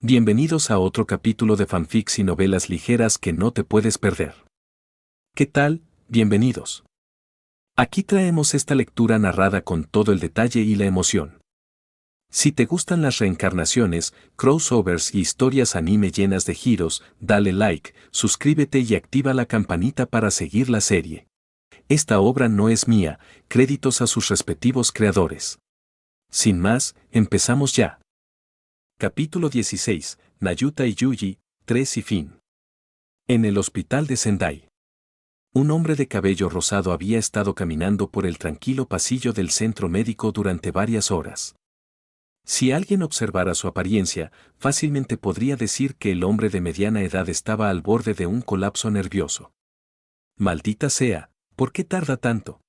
Bienvenidos a otro capítulo de fanfics y novelas ligeras que no te puedes perder. ¿Qué tal? Bienvenidos. Aquí traemos esta lectura narrada con todo el detalle y la emoción. Si te gustan las reencarnaciones, crossovers y historias anime llenas de giros, dale like, suscríbete y activa la campanita para seguir la serie. Esta obra no es mía, créditos a sus respectivos creadores. Sin más, empezamos ya. Capítulo 16, Nayuta y Yuji, 3 y fin. En el hospital de Sendai. Un hombre de cabello rosado había estado caminando por el tranquilo pasillo del centro médico durante varias horas. Si alguien observara su apariencia, fácilmente podría decir que el hombre de mediana edad estaba al borde de un colapso nervioso. Maldita sea, ¿por qué tarda tanto?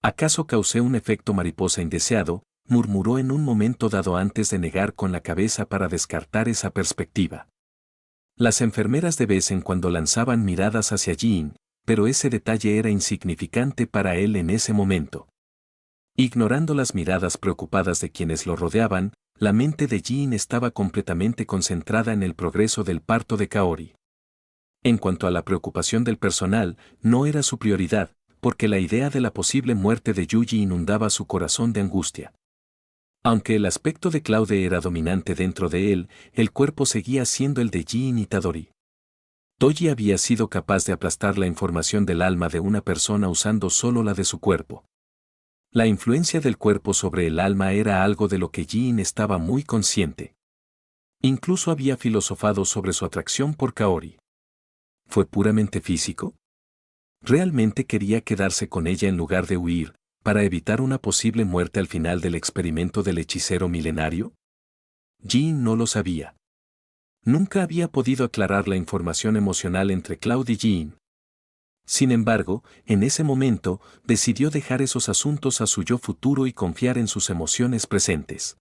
¿Acaso causé un efecto mariposa indeseado? Murmuró en un momento dado antes de negar con la cabeza para descartar esa perspectiva. Las enfermeras de vez en cuando lanzaban miradas hacia Jin, pero ese detalle era insignificante para él en ese momento. Ignorando las miradas preocupadas de quienes lo rodeaban, la mente de Jin estaba completamente concentrada en el progreso del parto de Kaori. En cuanto a la preocupación del personal, no era su prioridad, porque la idea de la posible muerte de Yuji inundaba su corazón de angustia. Aunque el aspecto de Claude era dominante dentro de él, el cuerpo seguía siendo el de Jin Itadori. Toji había sido capaz de aplastar la información del alma de una persona usando solo la de su cuerpo. La influencia del cuerpo sobre el alma era algo de lo que Jin estaba muy consciente. Incluso había filosofado sobre su atracción por Kaori. ¿Fue puramente físico? ¿Realmente quería quedarse con ella en lugar de huir, para evitar una posible muerte al final del experimento del hechicero milenario? Jin no lo sabía. Nunca había podido aclarar la información emocional entre Claude y Jin. Sin embargo, en ese momento, decidió dejar esos asuntos a su yo futuro y confiar en sus emociones presentes.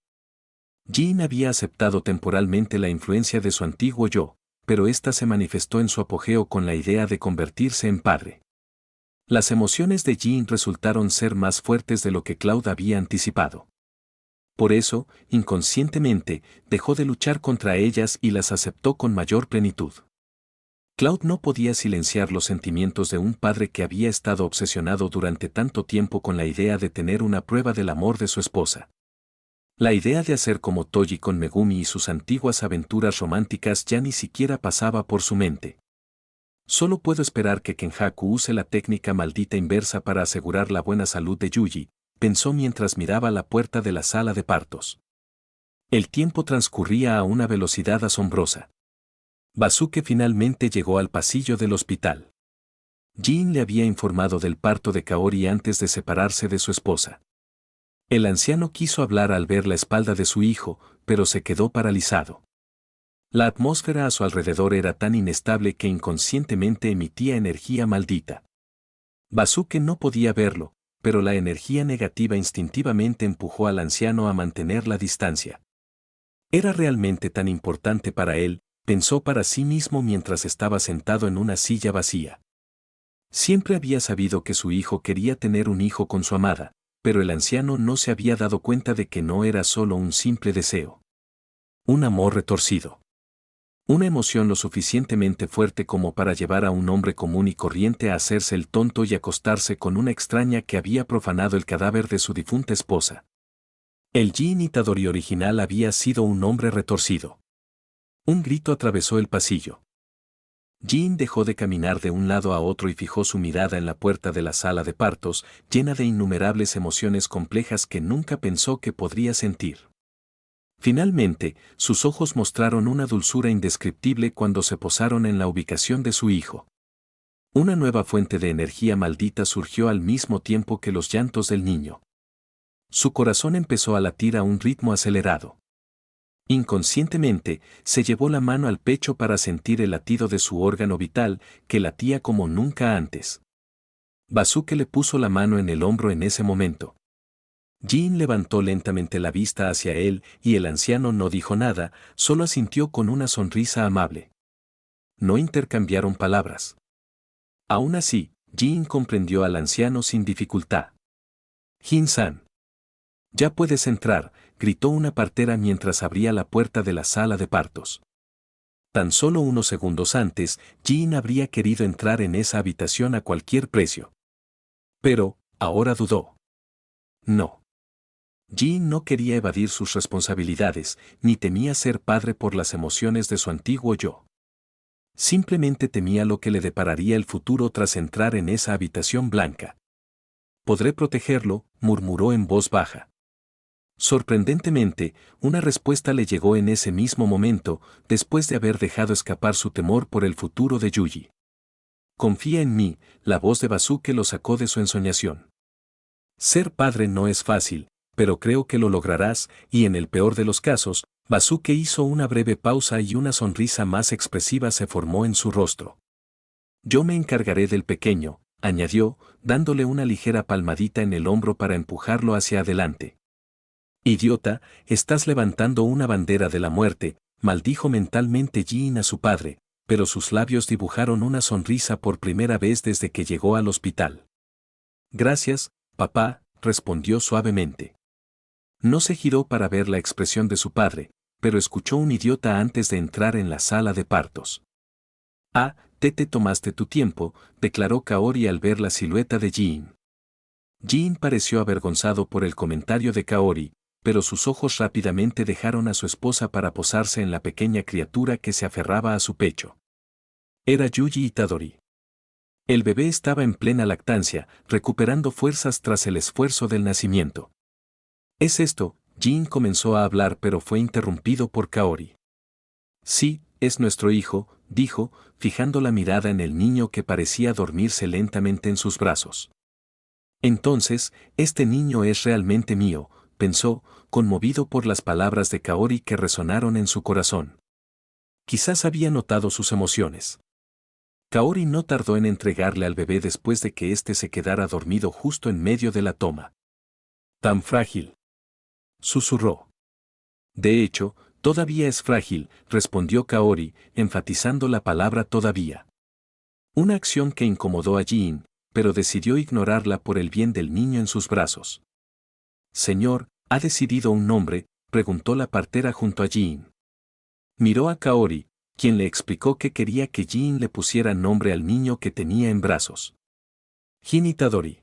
Jin había aceptado temporalmente la influencia de su antiguo yo, pero ésta se manifestó en su apogeo con la idea de convertirse en padre. Las emociones de Jin resultaron ser más fuertes de lo que Claude había anticipado. Por eso, inconscientemente, dejó de luchar contra ellas y las aceptó con mayor plenitud. Claude no podía silenciar los sentimientos de un padre que había estado obsesionado durante tanto tiempo con la idea de tener una prueba del amor de su esposa. La idea de hacer como Toji con Megumi y sus antiguas aventuras románticas ya ni siquiera pasaba por su mente. Solo puedo esperar que Kenjaku use la técnica maldita inversa para asegurar la buena salud de Yuji, pensó mientras miraba la puerta de la sala de partos. El tiempo transcurría a una velocidad asombrosa. Basuke finalmente llegó al pasillo del hospital. Jin le había informado del parto de Kaori antes de separarse de su esposa. El anciano quiso hablar al ver la espalda de su hijo, pero se quedó paralizado. La atmósfera a su alrededor era tan inestable que inconscientemente emitía energía maldita. Basuke no podía verlo, pero la energía negativa instintivamente empujó al anciano a mantener la distancia. ¿Era realmente tan importante para él?, pensó para sí mismo mientras estaba sentado en una silla vacía. Siempre había sabido que su hijo quería tener un hijo con su amada, pero el anciano no se había dado cuenta de que no era solo un simple deseo. Un amor retorcido. Una emoción lo suficientemente fuerte como para llevar a un hombre común y corriente a hacerse el tonto y acostarse con una extraña que había profanado el cadáver de su difunta esposa. El Jin Itadori original había sido un hombre retorcido. Un grito atravesó el pasillo. Jin dejó de caminar de un lado a otro y fijó su mirada en la puerta de la sala de partos, llena de innumerables emociones complejas que nunca pensó que podría sentir. Finalmente, sus ojos mostraron una dulzura indescriptible cuando se posaron en la ubicación de su hijo. Una nueva fuente de energía maldita surgió al mismo tiempo que los llantos del niño. Su corazón empezó a latir a un ritmo acelerado. Inconscientemente, se llevó la mano al pecho para sentir el latido de su órgano vital, que latía como nunca antes. Basuke le puso la mano en el hombro en ese momento. Jin levantó lentamente la vista hacia él y el anciano no dijo nada, solo asintió con una sonrisa amable. No intercambiaron palabras. Aún así, Jin comprendió al anciano sin dificultad. Jin-san. Ya puedes entrar, gritó una partera mientras abría la puerta de la sala de partos. Tan solo unos segundos antes, Jean habría querido entrar en esa habitación a cualquier precio. Pero, ahora dudó. No. Jean no quería evadir sus responsabilidades, ni temía ser padre por las emociones de su antiguo yo. Simplemente temía lo que le depararía el futuro tras entrar en esa habitación blanca. Podré protegerlo, murmuró en voz baja. Sorprendentemente, una respuesta le llegó en ese mismo momento, después de haber dejado escapar su temor por el futuro de Yuji. Confía en mí, la voz de Basuke lo sacó de su ensoñación. Ser padre no es fácil, pero creo que lo lograrás, y en el peor de los casos, Basuke hizo una breve pausa y una sonrisa más expresiva se formó en su rostro. Yo me encargaré del pequeño, añadió, dándole una ligera palmadita en el hombro para empujarlo hacia adelante. Idiota, estás levantando una bandera de la muerte, maldijo mentalmente Jin a su padre, pero sus labios dibujaron una sonrisa por primera vez desde que llegó al hospital. Gracias, papá, respondió suavemente. No se giró para ver la expresión de su padre, pero escuchó un idiota antes de entrar en la sala de partos. Ah, te tomaste tu tiempo, declaró Kaori al ver la silueta de Jin. Jin pareció avergonzado por el comentario de Kaori, pero sus ojos rápidamente dejaron a su esposa para posarse en la pequeña criatura que se aferraba a su pecho. Era Yuji Itadori. El bebé estaba en plena lactancia, recuperando fuerzas tras el esfuerzo del nacimiento. ¿Es esto? Jin comenzó a hablar pero fue interrumpido por Kaori. Sí, es nuestro hijo, dijo, fijando la mirada en el niño que parecía dormirse lentamente en sus brazos. Entonces, este niño es realmente mío, pensó, conmovido por las palabras de Kaori que resonaron en su corazón. Quizás había notado sus emociones. Kaori no tardó en entregarle al bebé después de que éste se quedara dormido justo en medio de la toma. Tan frágil, susurró. De hecho, todavía es frágil, respondió Kaori, enfatizando la palabra todavía. Una acción que incomodó a Jin, pero decidió ignorarla por el bien del niño en sus brazos. Señor, ¿ha decidido un nombre?, preguntó la partera junto a Jin. Miró a Kaori, quien le explicó que quería que Jin le pusiera nombre al niño que tenía en brazos. Jin Itadori.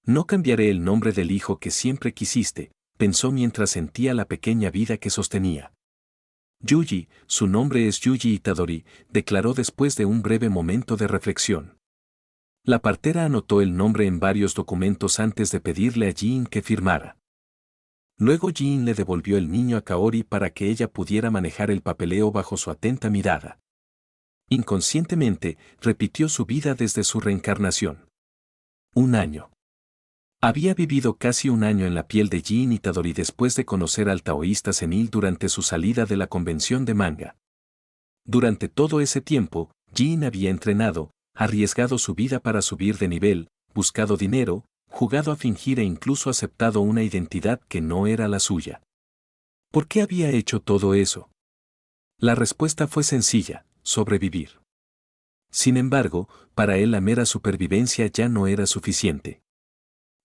No cambiaré el nombre del hijo que siempre quisiste, pensó mientras sentía la pequeña vida que sostenía. Yuji, su nombre es Yuji Itadori, declaró después de un breve momento de reflexión. La partera anotó el nombre en varios documentos antes de pedirle a Jin que firmara. Luego Jin le devolvió el niño a Kaori para que ella pudiera manejar el papeleo bajo su atenta mirada. Inconscientemente, repitió su vida desde su reencarnación. Un año. Había vivido casi un año en la piel de Jin Itadori después de conocer al taoísta senil durante su salida de la convención de manga. Durante todo ese tiempo, Jin había entrenado, arriesgado su vida para subir de nivel, buscado dinero, jugado a fingir e incluso aceptado una identidad que no era la suya. ¿Por qué había hecho todo eso? La respuesta fue sencilla: sobrevivir. Sin embargo, para él la mera supervivencia ya no era suficiente.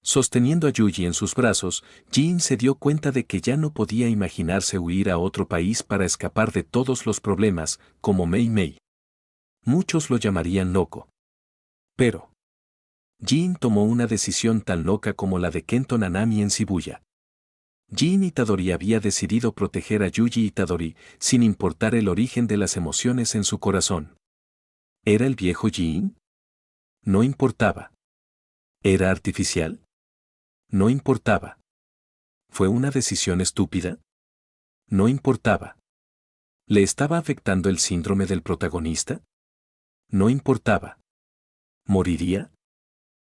Sosteniendo a Yuji en sus brazos, Jin se dio cuenta de que ya no podía imaginarse huir a otro país para escapar de todos los problemas, como Mei Mei. Muchos lo llamarían loco. Pero Jin tomó una decisión tan loca como la de Kento Nanami en Shibuya. Jin Itadori había decidido proteger a Yuji Itadori, sin importar el origen de las emociones en su corazón. ¿Era el viejo Jin? No importaba. ¿Era artificial? No importaba. ¿Fue una decisión estúpida? No importaba. ¿Le estaba afectando el síndrome del protagonista? No importaba. ¿Moriría?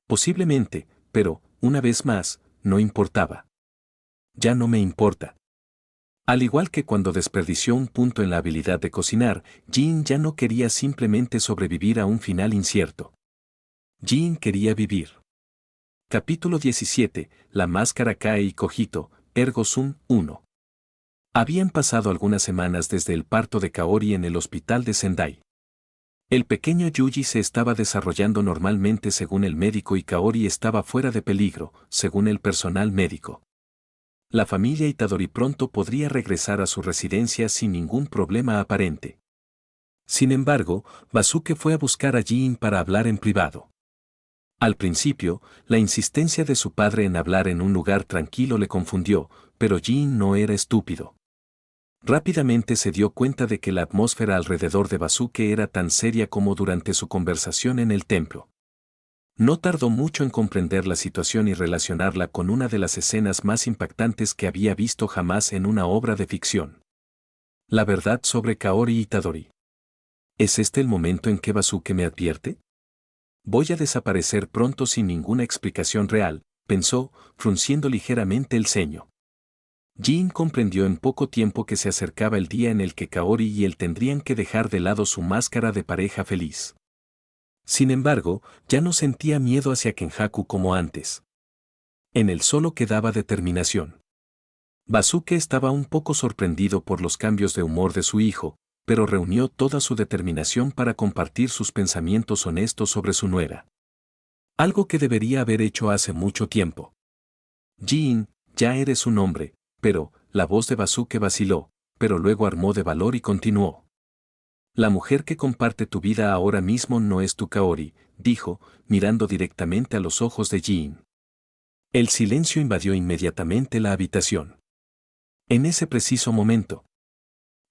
Posiblemente, pero, una vez más, no importaba. Ya no me importa. Al igual que cuando desperdició un punto en la habilidad de cocinar, Jin ya no quería simplemente sobrevivir a un final incierto. Jin quería vivir. Capítulo 17, La máscara cae y Kojito, Ergo Sum 1. Habían pasado algunas semanas desde el parto de Kaori en el hospital de Sendai. El pequeño Yuji se estaba desarrollando normalmente según el médico y Kaori estaba fuera de peligro, según el personal médico. La familia Itadori pronto podría regresar a su residencia sin ningún problema aparente. Sin embargo, Basuke fue a buscar a Jin para hablar en privado. Al principio, la insistencia de su padre en hablar en un lugar tranquilo le confundió, pero Jin no era estúpido. Rápidamente se dio cuenta de que la atmósfera alrededor de Basuke era tan seria como durante su conversación en el templo. No tardó mucho en comprender la situación y relacionarla con una de las escenas más impactantes que había visto jamás en una obra de ficción. La verdad sobre Kaori Itadori. ¿Es este el momento en que Basuke me advierte? Voy a desaparecer pronto sin ninguna explicación real, pensó, frunciendo ligeramente el ceño. Jin comprendió en poco tiempo que se acercaba el día en el que Kaori y él tendrían que dejar de lado su máscara de pareja feliz. Sin embargo, ya no sentía miedo hacia Kenjaku como antes. En él solo quedaba determinación. Basuke estaba un poco sorprendido por los cambios de humor de su hijo, pero reunió toda su determinación para compartir sus pensamientos honestos sobre su nuera. Algo que debería haber hecho hace mucho tiempo. Jin, ya eres un hombre, pero, la voz de Basuke vaciló, pero luego armó de valor y continuó. La mujer que comparte tu vida ahora mismo no es tu Kaori, dijo, mirando directamente a los ojos de Jin. El silencio invadió inmediatamente la habitación. En ese preciso momento,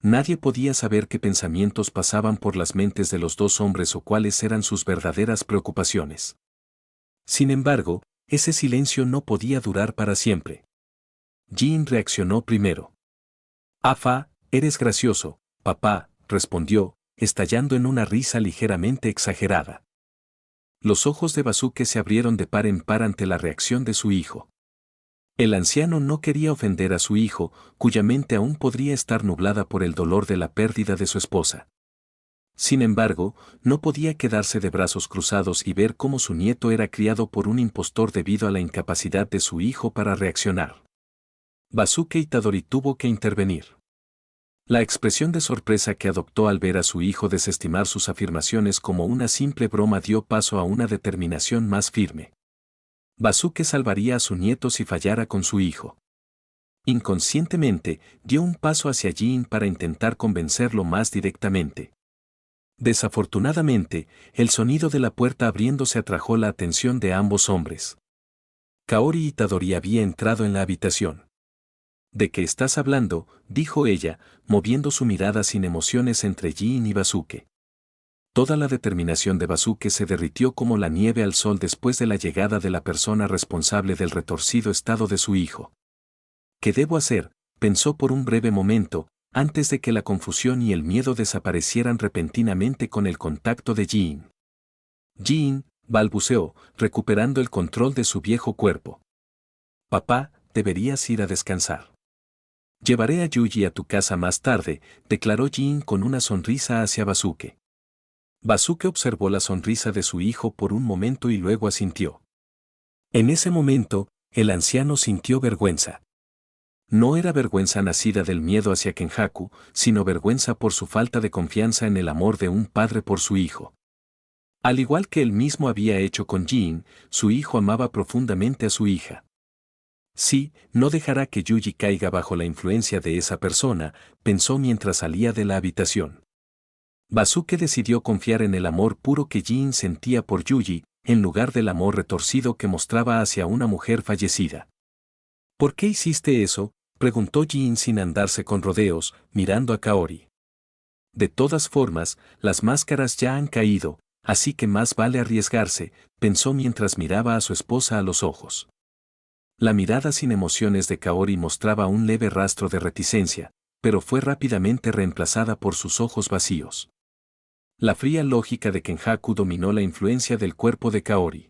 nadie podía saber qué pensamientos pasaban por las mentes de los dos hombres o cuáles eran sus verdaderas preocupaciones. Sin embargo, ese silencio no podía durar para siempre. Jin reaccionó primero. Afa, eres gracioso, papá, respondió, estallando en una risa ligeramente exagerada. Los ojos de Basuke se abrieron de par en par ante la reacción de su hijo. El anciano no quería ofender a su hijo, cuya mente aún podría estar nublada por el dolor de la pérdida de su esposa. Sin embargo, no podía quedarse de brazos cruzados y ver cómo su nieto era criado por un impostor debido a la incapacidad de su hijo para reaccionar. Basuke Itadori tuvo que intervenir. La expresión de sorpresa que adoptó al ver a su hijo desestimar sus afirmaciones como una simple broma dio paso a una determinación más firme. Basuke salvaría a su nieto si fallara con su hijo. Inconscientemente, dio un paso hacia Jin para intentar convencerlo más directamente. Desafortunadamente, el sonido de la puerta abriéndose atrajo la atención de ambos hombres. Kaori Itadori había entrado en la habitación. ¿De qué estás hablando?, dijo ella, moviendo su mirada sin emociones entre Jin y Basuke. Toda la determinación de Basuke se derritió como la nieve al sol después de la llegada de la persona responsable del retorcido estado de su hijo. ¿Qué debo hacer?, pensó por un breve momento, antes de que la confusión y el miedo desaparecieran repentinamente con el contacto de Jin. Jin, balbuceó, recuperando el control de su viejo cuerpo. Papá, deberías ir a descansar. Llevaré a Yuji a tu casa más tarde, declaró Jin con una sonrisa hacia Basuke. Basuke observó la sonrisa de su hijo por un momento y luego asintió. En ese momento, el anciano sintió vergüenza. No era vergüenza nacida del miedo hacia Kenjaku, sino vergüenza por su falta de confianza en el amor de un padre por su hijo. Al igual que él mismo había hecho con Jin, su hijo amaba profundamente a su hija. Sí, no dejará que Yuji caiga bajo la influencia de esa persona, pensó mientras salía de la habitación. Basuke decidió confiar en el amor puro que Jin sentía por Yuji, en lugar del amor retorcido que mostraba hacia una mujer fallecida. ¿Por qué hiciste eso?, preguntó Jin sin andarse con rodeos, mirando a Kaori. De todas formas, las máscaras ya han caído, así que más vale arriesgarse, pensó mientras miraba a su esposa a los ojos. La mirada sin emociones de Kaori mostraba un leve rastro de reticencia, pero fue rápidamente reemplazada por sus ojos vacíos. La fría lógica de Kenjaku dominó la influencia del cuerpo de Kaori.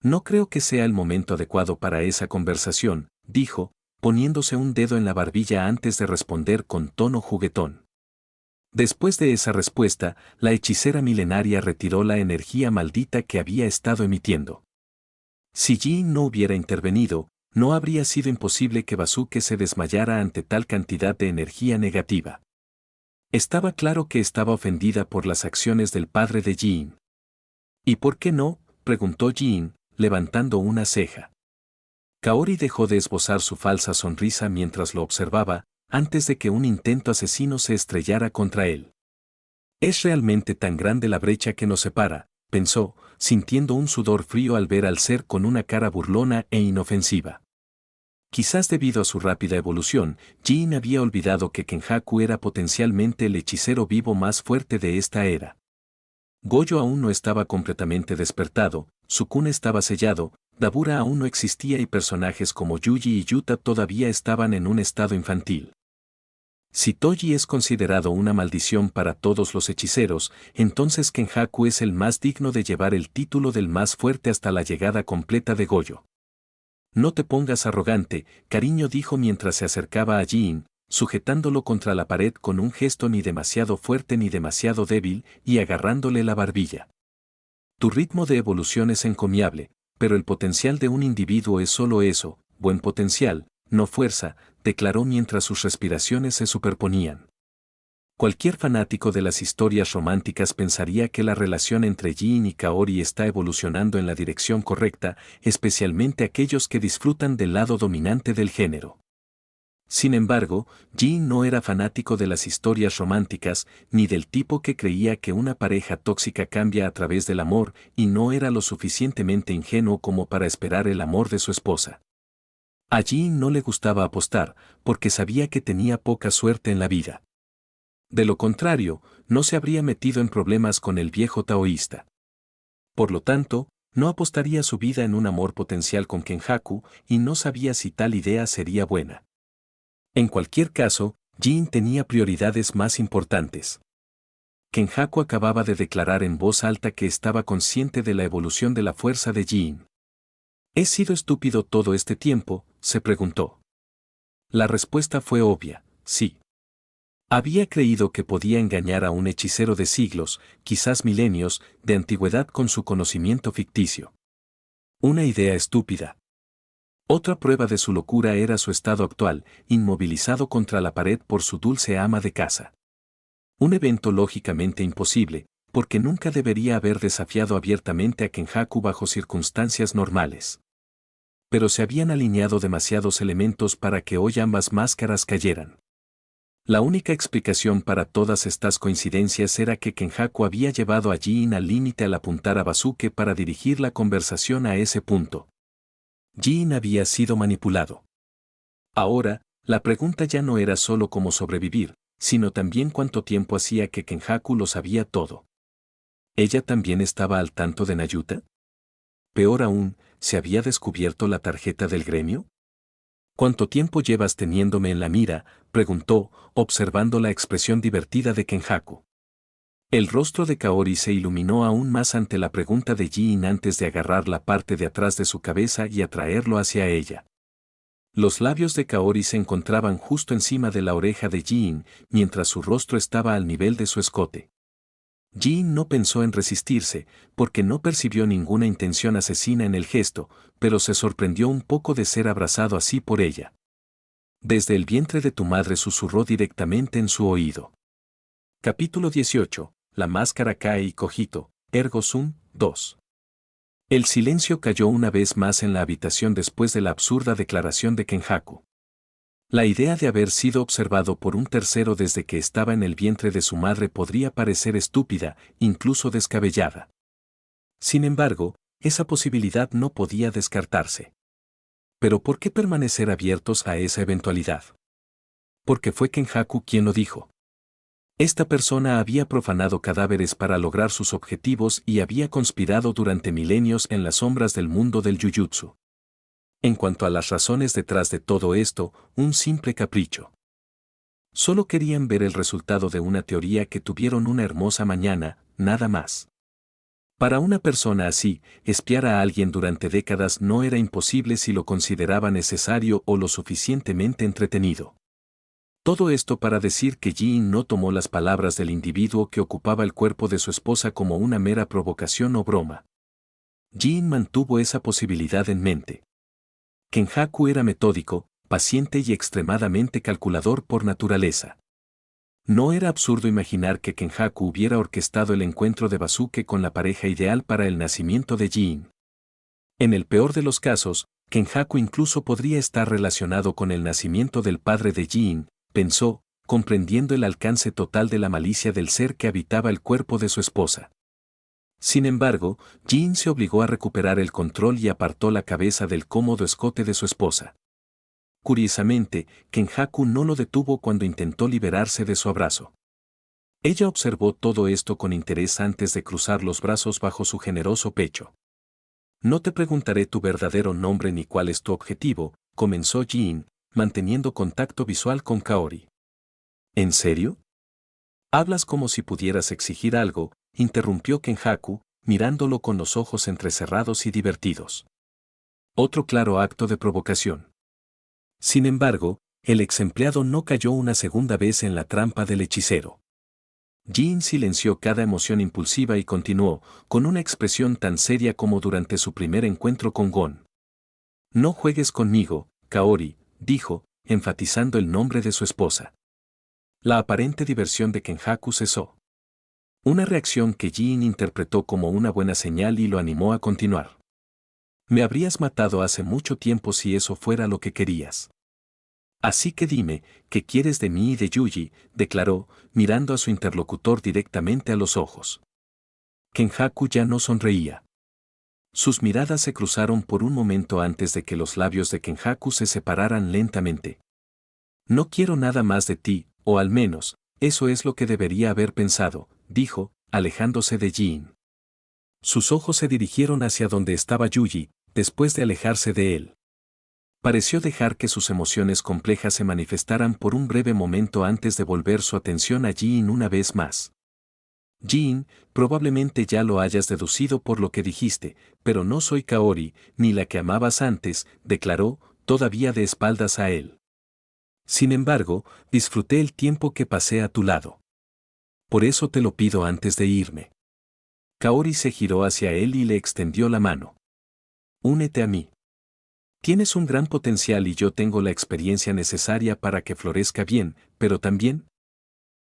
No creo que sea el momento adecuado para esa conversación, dijo, poniéndose un dedo en la barbilla antes de responder con tono juguetón. Después de esa respuesta, la hechicera milenaria retiró la energía maldita que había estado emitiendo. Si Jin no hubiera intervenido, no habría sido imposible que Basuke se desmayara ante tal cantidad de energía negativa. Estaba claro que estaba ofendida por las acciones del padre de Jin. ¿Y por qué no?, preguntó Jin, levantando una ceja. Kaori dejó de esbozar su falsa sonrisa mientras lo observaba, antes de que un intento asesino se estrellara contra él. Es realmente tan grande la brecha que nos separa, pensó, sintiendo un sudor frío al ver al ser con una cara burlona e inofensiva. Quizás debido a su rápida evolución, Jin había olvidado que Kenjaku era potencialmente el hechicero vivo más fuerte de esta era. Gojo aún no estaba completamente despertado, Sukune estaba sellado, Dabura aún no existía y personajes como Yuji y Yuta todavía estaban en un estado infantil. Si Toji es considerado una maldición para todos los hechiceros, entonces Kenjaku es el más digno de llevar el título del más fuerte hasta la llegada completa de Gojo. No te pongas arrogante, cariño, dijo mientras se acercaba a Jin, sujetándolo contra la pared con un gesto ni demasiado fuerte ni demasiado débil y agarrándole la barbilla. Tu ritmo de evolución es encomiable, pero el potencial de un individuo es solo eso, buen potencial, no fuerza, declaró mientras sus respiraciones se superponían. Cualquier fanático de las historias románticas pensaría que la relación entre Jin y Kaori está evolucionando en la dirección correcta, especialmente aquellos que disfrutan del lado dominante del género. Sin embargo, Jin no era fanático de las historias románticas, ni del tipo que creía que una pareja tóxica cambia a través del amor, y no era lo suficientemente ingenuo como para esperar el amor de su esposa. A Jin no le gustaba apostar, porque sabía que tenía poca suerte en la vida. De lo contrario, no se habría metido en problemas con el viejo taoísta. Por lo tanto, no apostaría su vida en un amor potencial con Kenjaku, y no sabía si tal idea sería buena. En cualquier caso, Jin tenía prioridades más importantes. Kenjaku acababa de declarar en voz alta que estaba consciente de la evolución de la fuerza de Jin. ¿He sido estúpido todo este tiempo?, se preguntó. La respuesta fue obvia, sí. Había creído que podía engañar a un hechicero de siglos, quizás milenios, de antigüedad con su conocimiento ficticio. Una idea estúpida. Otra prueba de su locura era su estado actual, inmovilizado contra la pared por su dulce ama de casa. Un evento lógicamente imposible, porque nunca debería haber desafiado abiertamente a Kenjaku bajo circunstancias normales. Pero se habían alineado demasiados elementos para que hoy ambas máscaras cayeran. La única explicación para todas estas coincidencias era que Kenjaku había llevado a Jin al límite al apuntar a Basuke para dirigir la conversación a ese punto. Jin había sido manipulado. Ahora, la pregunta ya no era solo cómo sobrevivir, sino también cuánto tiempo hacía que Kenjaku lo sabía todo. ¿Ella también estaba al tanto de Nayuta? Peor aún, ¿se había descubierto la tarjeta del gremio? ¿Cuánto tiempo llevas teniéndome en la mira?, preguntó, observando la expresión divertida de Kenjaku. El rostro de Kaori se iluminó aún más ante la pregunta de Jin antes de agarrar la parte de atrás de su cabeza y atraerlo hacia ella. Los labios de Kaori se encontraban justo encima de la oreja de Jin, mientras su rostro estaba al nivel de su escote. Jin no pensó en resistirse, porque no percibió ninguna intención asesina en el gesto, pero se sorprendió un poco de ser abrazado así por ella. Desde el vientre de tu madre, susurró directamente en su oído. Capítulo 18. La máscara cae y cogito, ergo sum, 2. El silencio cayó una vez más en la habitación después de la absurda declaración de Kenjaku. La idea de haber sido observado por un tercero desde que estaba en el vientre de su madre podría parecer estúpida, incluso descabellada. Sin embargo, esa posibilidad no podía descartarse. ¿Pero por qué permanecer abiertos a esa eventualidad? Porque fue Kenjaku quien lo dijo. Esta persona había profanado cadáveres para lograr sus objetivos y había conspirado durante milenios en las sombras del mundo del Jujutsu. En cuanto a las razones detrás de todo esto, un simple capricho. Solo querían ver el resultado de una teoría que tuvieron una hermosa mañana, nada más. Para una persona así, espiar a alguien durante décadas no era imposible si lo consideraba necesario o lo suficientemente entretenido. Todo esto para decir que Jin no tomó las palabras del individuo que ocupaba el cuerpo de su esposa como una mera provocación o broma. Jin mantuvo esa posibilidad en mente. Kenjaku era metódico, paciente y extremadamente calculador por naturaleza. No era absurdo imaginar que Kenjaku hubiera orquestado el encuentro de Basuke con la pareja ideal para el nacimiento de Jin. En el peor de los casos, Kenjaku incluso podría estar relacionado con el nacimiento del padre de Jin, pensó, comprendiendo el alcance total de la malicia del ser que habitaba el cuerpo de su esposa. Sin embargo, Jin se obligó a recuperar el control y apartó la cabeza del cómodo escote de su esposa. Curiosamente, Kenjaku no lo detuvo cuando intentó liberarse de su abrazo. Ella observó todo esto con interés antes de cruzar los brazos bajo su generoso pecho. No te preguntaré tu verdadero nombre ni cuál es tu objetivo, comenzó Jin, manteniendo contacto visual con Kaori. ¿En serio? Hablas como si pudieras exigir algo, interrumpió Kenjaku, mirándolo con los ojos entrecerrados y divertidos. Otro claro acto de provocación. Sin embargo, el ex empleado no cayó una segunda vez en la trampa del hechicero. Jin silenció cada emoción impulsiva y continuó, con una expresión tan seria como durante su primer encuentro con Gon. No juegues conmigo, Kaori, dijo, enfatizando el nombre de su esposa. La aparente diversión de Kenjaku cesó. Una reacción que Jin interpretó como una buena señal y lo animó a continuar. Me habrías matado hace mucho tiempo si eso fuera lo que querías. Así que dime, ¿qué quieres de mí y de Yuji?, declaró, mirando a su interlocutor directamente a los ojos. Kenjaku ya no sonreía. Sus miradas se cruzaron por un momento antes de que los labios de Kenjaku se separaran lentamente. No quiero nada más de ti, o al menos, eso es lo que debería haber pensado, dijo, alejándose de Jin. Sus ojos se dirigieron hacia donde estaba Yuji, después de alejarse de él. Pareció dejar que sus emociones complejas se manifestaran por un breve momento antes de volver su atención a Jin una vez más. Jin, probablemente ya lo hayas deducido por lo que dijiste, pero no soy Kaori, ni la que amabas antes, declaró, todavía de espaldas a él. Sin embargo, disfruté el tiempo que pasé a tu lado. Por eso te lo pido antes de irme. Kaori se giró hacia él y le extendió la mano. Únete a mí. Tienes un gran potencial y yo tengo la experiencia necesaria para que florezca bien, pero también...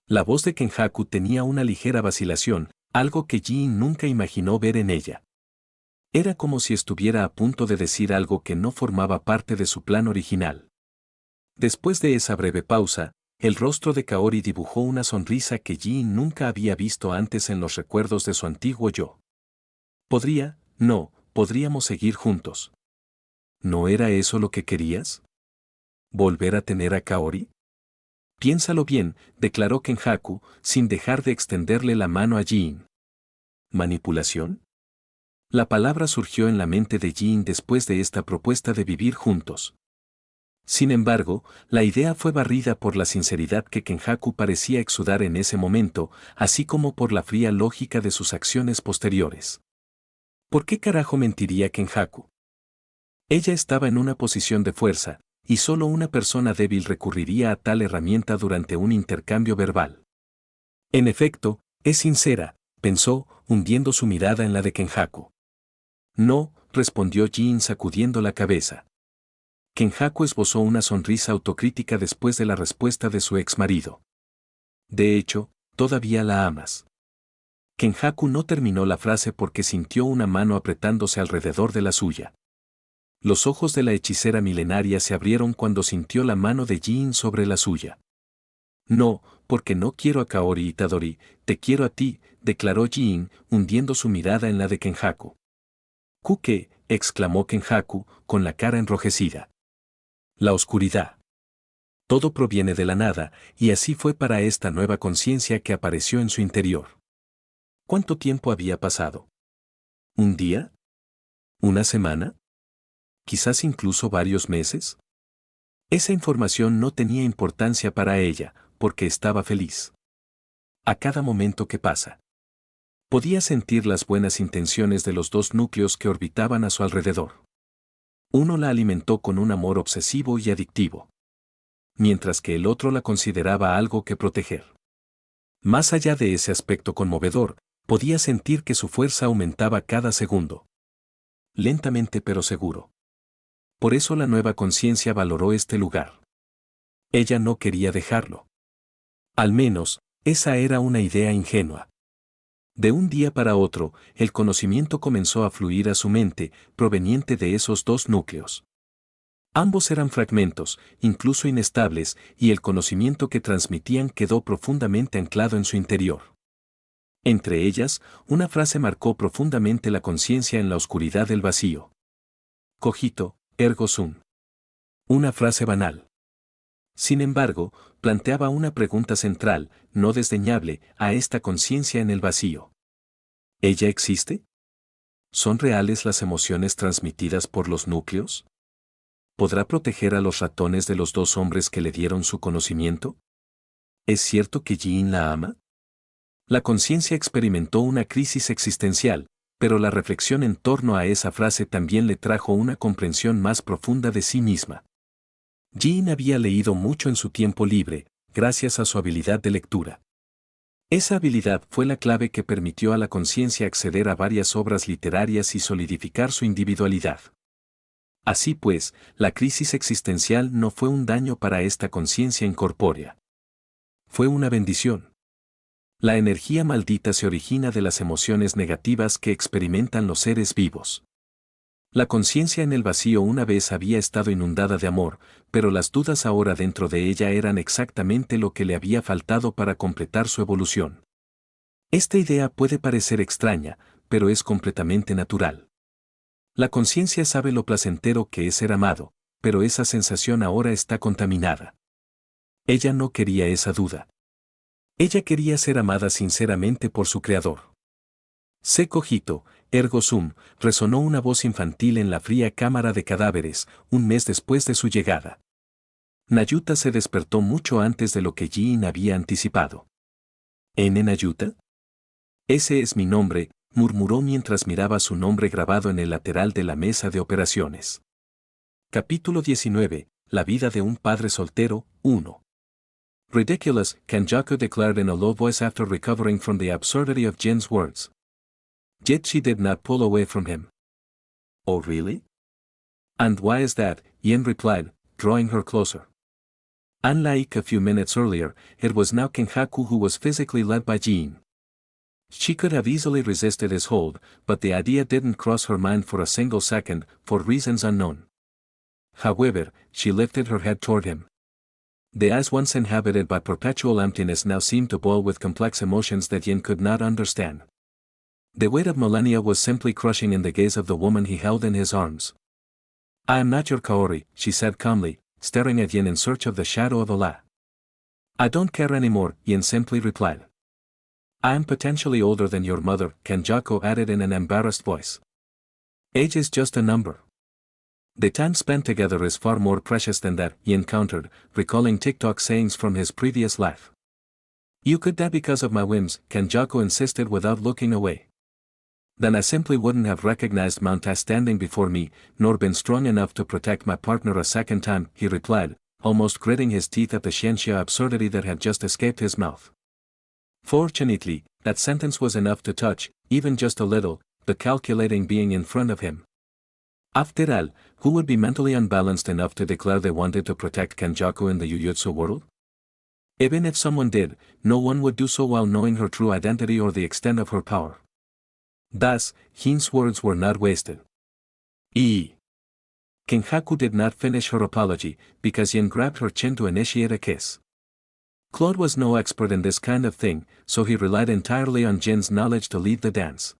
La voz de Kenjaku tenía una ligera vacilación, algo que Jin nunca imaginó ver en ella. Era como si estuviera a punto de decir algo que no formaba parte de su plan original. Después de esa breve pausa, el rostro de Kaori dibujó una sonrisa que Jin nunca había visto antes en los recuerdos de su antiguo yo. Podríamos seguir juntos. ¿No era eso lo que querías? ¿Volver a tener a Kaori? Piénsalo bien, declaró Kenjaku, sin dejar de extenderle la mano a Jin. ¿Manipulación? La palabra surgió en la mente de Jin después de esta propuesta de vivir juntos. Sin embargo, la idea fue barrida por la sinceridad que Kenjaku parecía exudar en ese momento, así como por la fría lógica de sus acciones posteriores. ¿Por qué carajo mentiría Kenjaku? Ella estaba en una posición de fuerza, y solo una persona débil recurriría a tal herramienta durante un intercambio verbal. En efecto, es sincera, pensó, hundiendo su mirada en la de Kenjaku. No, respondió Jin sacudiendo la cabeza. Kenjaku esbozó una sonrisa autocrítica después de la respuesta de su ex marido. De hecho, todavía la amas. Kenjaku no terminó la frase porque sintió una mano apretándose alrededor de la suya. Los ojos de la hechicera milenaria se abrieron cuando sintió la mano de Jin sobre la suya. No, porque no quiero a Kaori Itadori, te quiero a ti, declaró Jin, hundiendo su mirada en la de Kenjaku. ¿Qué? Exclamó Kenjaku, con la cara enrojecida. La oscuridad. Todo proviene de la nada, y así fue para esta nueva conciencia que apareció en su interior. ¿Cuánto tiempo había pasado? ¿Un día? ¿Una semana? ¿Quizás incluso varios meses? Esa información no tenía importancia para ella, porque estaba feliz. A cada momento que pasa. Podía sentir las buenas intenciones de los dos núcleos que orbitaban a su alrededor. Uno la alimentó con un amor obsesivo y adictivo, mientras que el otro la consideraba algo que proteger. Más allá de ese aspecto conmovedor, podía sentir que su fuerza aumentaba cada segundo. Lentamente pero seguro. Por eso la nueva conciencia valoró este lugar. Ella no quería dejarlo. Al menos, esa era una idea ingenua. De un día para otro, el conocimiento comenzó a fluir a su mente, proveniente de esos dos núcleos. Ambos eran fragmentos, incluso inestables, y el conocimiento que transmitían quedó profundamente anclado en su interior. Entre ellas, una frase marcó profundamente la conciencia en la oscuridad del vacío. Cogito, ergo sum. Una frase banal. Sin embargo, planteaba una pregunta central, no desdeñable, a esta conciencia en el vacío. ¿Ella existe? ¿Son reales las emociones transmitidas por los núcleos? ¿Podrá proteger a los ratones de los dos hombres que le dieron su conocimiento? ¿Es cierto que Jean la ama? La conciencia experimentó una crisis existencial, pero la reflexión en torno a esa frase también le trajo una comprensión más profunda de sí misma. Jean había leído mucho en su tiempo libre, gracias a su habilidad de lectura. Esa habilidad fue la clave que permitió a la conciencia acceder a varias obras literarias y solidificar su individualidad. Así pues, la crisis existencial no fue un daño para esta conciencia incorpórea. Fue una bendición. La energía maldita se origina de las emociones negativas que experimentan los seres vivos. La conciencia en el vacío una vez había estado inundada de amor, pero las dudas ahora dentro de ella eran exactamente lo que le había faltado para completar su evolución. Esta idea puede parecer extraña, pero es completamente natural. La conciencia sabe lo placentero que es ser amado, pero esa sensación ahora está contaminada. Ella no quería esa duda. Ella quería ser amada sinceramente por su creador. Se cogito, ergo sum, resonó una voz infantil en la fría cámara de cadáveres, un mes después de su llegada. Nayuta se despertó mucho antes de lo que Jean había anticipado. ¿N. Nayuta? Ese es mi nombre, murmuró mientras miraba su nombre grabado en el lateral de la mesa de operaciones. Capítulo 19. La vida de un padre soltero, 1. Ridiculous, Kanjaku declared in a low voice after recovering from the absurdity of Jin's words. Yet she did not pull away from him. Oh really? And why is that? Yin replied, drawing her closer. Unlike a few minutes earlier, it was now Kenhaku who was physically led by Jin. She could have easily resisted his hold, but the idea didn't cross her mind for a single second, for reasons unknown. However, she lifted her head toward him. The eyes once inhabited by perpetual emptiness now seemed to boil with complex emotions that Yin could not understand. The weight of millennia was simply crushing in the gaze of the woman he held in his arms. I am not your Kaori, she said calmly, staring at Yin in search of the shadow of a lie. I don't care anymore, Yin simply replied. I am potentially older than your mother, Kenjaku added in an embarrassed voice. Age is just a number. The time spent together is far more precious than that, Yin countered, recalling TikTok sayings from his previous life. You could die because of my whims, Kenjaku insisted without looking away. Then I simply wouldn't have recognized Mount standing before me, nor been strong enough to protect my partner a second time, he replied, almost gritting his teeth at the Xianxia absurdity that had just escaped his mouth. Fortunately, that sentence was enough to touch, even just a little, the calculating being in front of him. After all, who would be mentally unbalanced enough to declare they wanted to protect Kenjaku in the Jujutsu world? Even if someone did, no one would do so while knowing her true identity or the extent of her power. Thus, Hin's words were not wasted. Kenjaku did not finish her apology, because Yin grabbed her chin to initiate a kiss. Claude was no expert in this kind of thing, so he relied entirely on Jin's knowledge to lead the dance.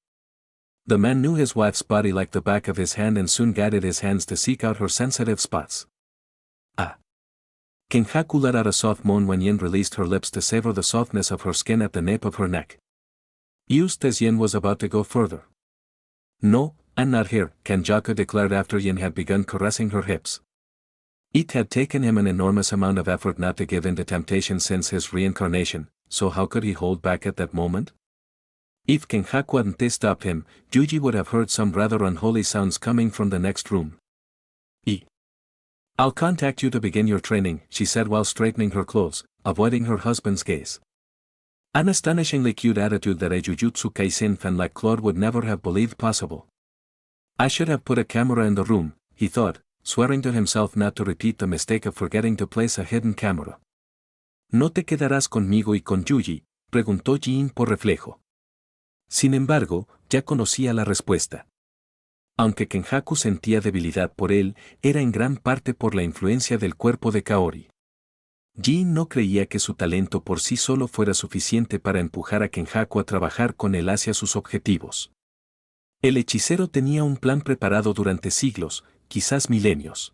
The man knew his wife's body like the back of his hand and soon guided his hands to seek out her sensitive spots. Ah! Kenjaku let out a soft moan when Yin released her lips to savor the softness of her skin at the nape of her neck. Just as Yin was about to go further. No, I'm not here, Kenjaku declared after Yin had begun caressing her hips. It had taken him an enormous amount of effort not to give in to temptation since his reincarnation, so how could he hold back at that moment? If Kenjaku hadn't stopped him, Yuji would have heard some rather unholy sounds coming from the next room. I'll contact you to begin your training, she said while straightening her clothes, avoiding her husband's gaze. An astonishingly cute attitude that a Jujutsu Kaisen fan like Claude would never have believed possible. I should have put a camera in the room, he thought, swearing to himself not to repeat the mistake of forgetting to place a hidden camera. ¿No te quedarás conmigo y con Yuji?, preguntó Jin por reflejo. Sin embargo, ya conocía la respuesta. Aunque Kenjaku sentía debilidad por él, era en gran parte por la influencia del cuerpo de Kaori. Jin no creía que su talento por sí solo fuera suficiente para empujar a Kenjaku a trabajar con él hacia sus objetivos. El hechicero tenía un plan preparado durante siglos, quizás milenios.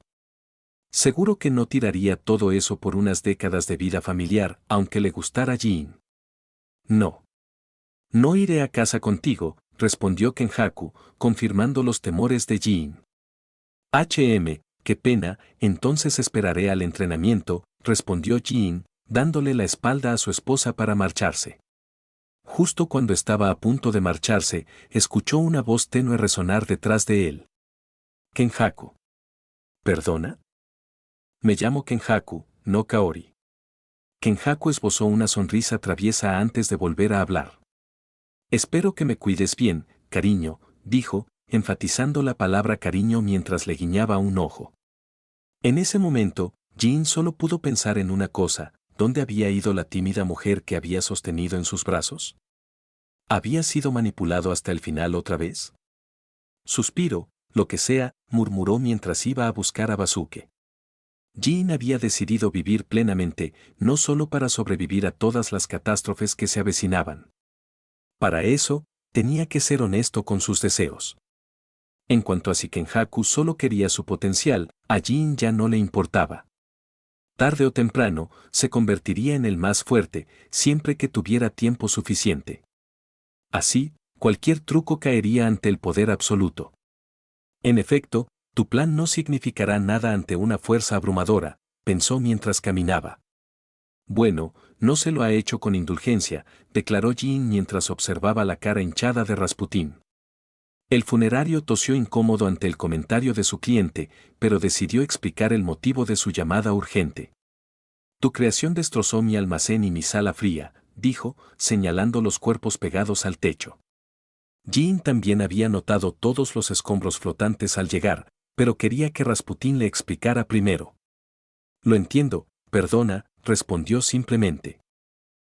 Seguro que no tiraría todo eso por unas décadas de vida familiar, aunque le gustara a Jin. No. No iré a casa contigo, respondió Kenjaku, confirmando los temores de Jin. Qué pena, entonces esperaré al entrenamiento, respondió Jin, dándole la espalda a su esposa para marcharse. Justo cuando estaba a punto de marcharse, escuchó una voz tenue resonar detrás de él. Kenjaku. ¿Perdona? Me llamo Kenjaku, no Kaori. Kenjaku esbozó una sonrisa traviesa antes de volver a hablar. Espero que me cuides bien, cariño, dijo, enfatizando la palabra cariño mientras le guiñaba un ojo. En ese momento, Jin solo pudo pensar en una cosa: ¿dónde había ido la tímida mujer que había sostenido en sus brazos? ¿Había sido manipulado hasta el final otra vez? Suspiro, lo que sea, murmuró mientras iba a buscar a Basuke. Jin había decidido vivir plenamente, no solo para sobrevivir a todas las catástrofes que se avecinaban. Para eso, tenía que ser honesto con sus deseos. En cuanto a si Kenjaku solo quería su potencial, a Jin ya no le importaba. Tarde o temprano, se convertiría en el más fuerte, siempre que tuviera tiempo suficiente. Así, cualquier truco caería ante el poder absoluto. En efecto, tu plan no significará nada ante una fuerza abrumadora, pensó mientras caminaba. Bueno, no se lo ha hecho con indulgencia, declaró Jin mientras observaba la cara hinchada de Rasputín. El funerario tosió incómodo ante el comentario de su cliente, pero decidió explicar el motivo de su llamada urgente. Tu creación destrozó mi almacén y mi sala fría, dijo, señalando los cuerpos pegados al techo. Jin también había notado todos los escombros flotantes al llegar, pero quería que Rasputín le explicara primero. Lo entiendo, perdona, respondió simplemente.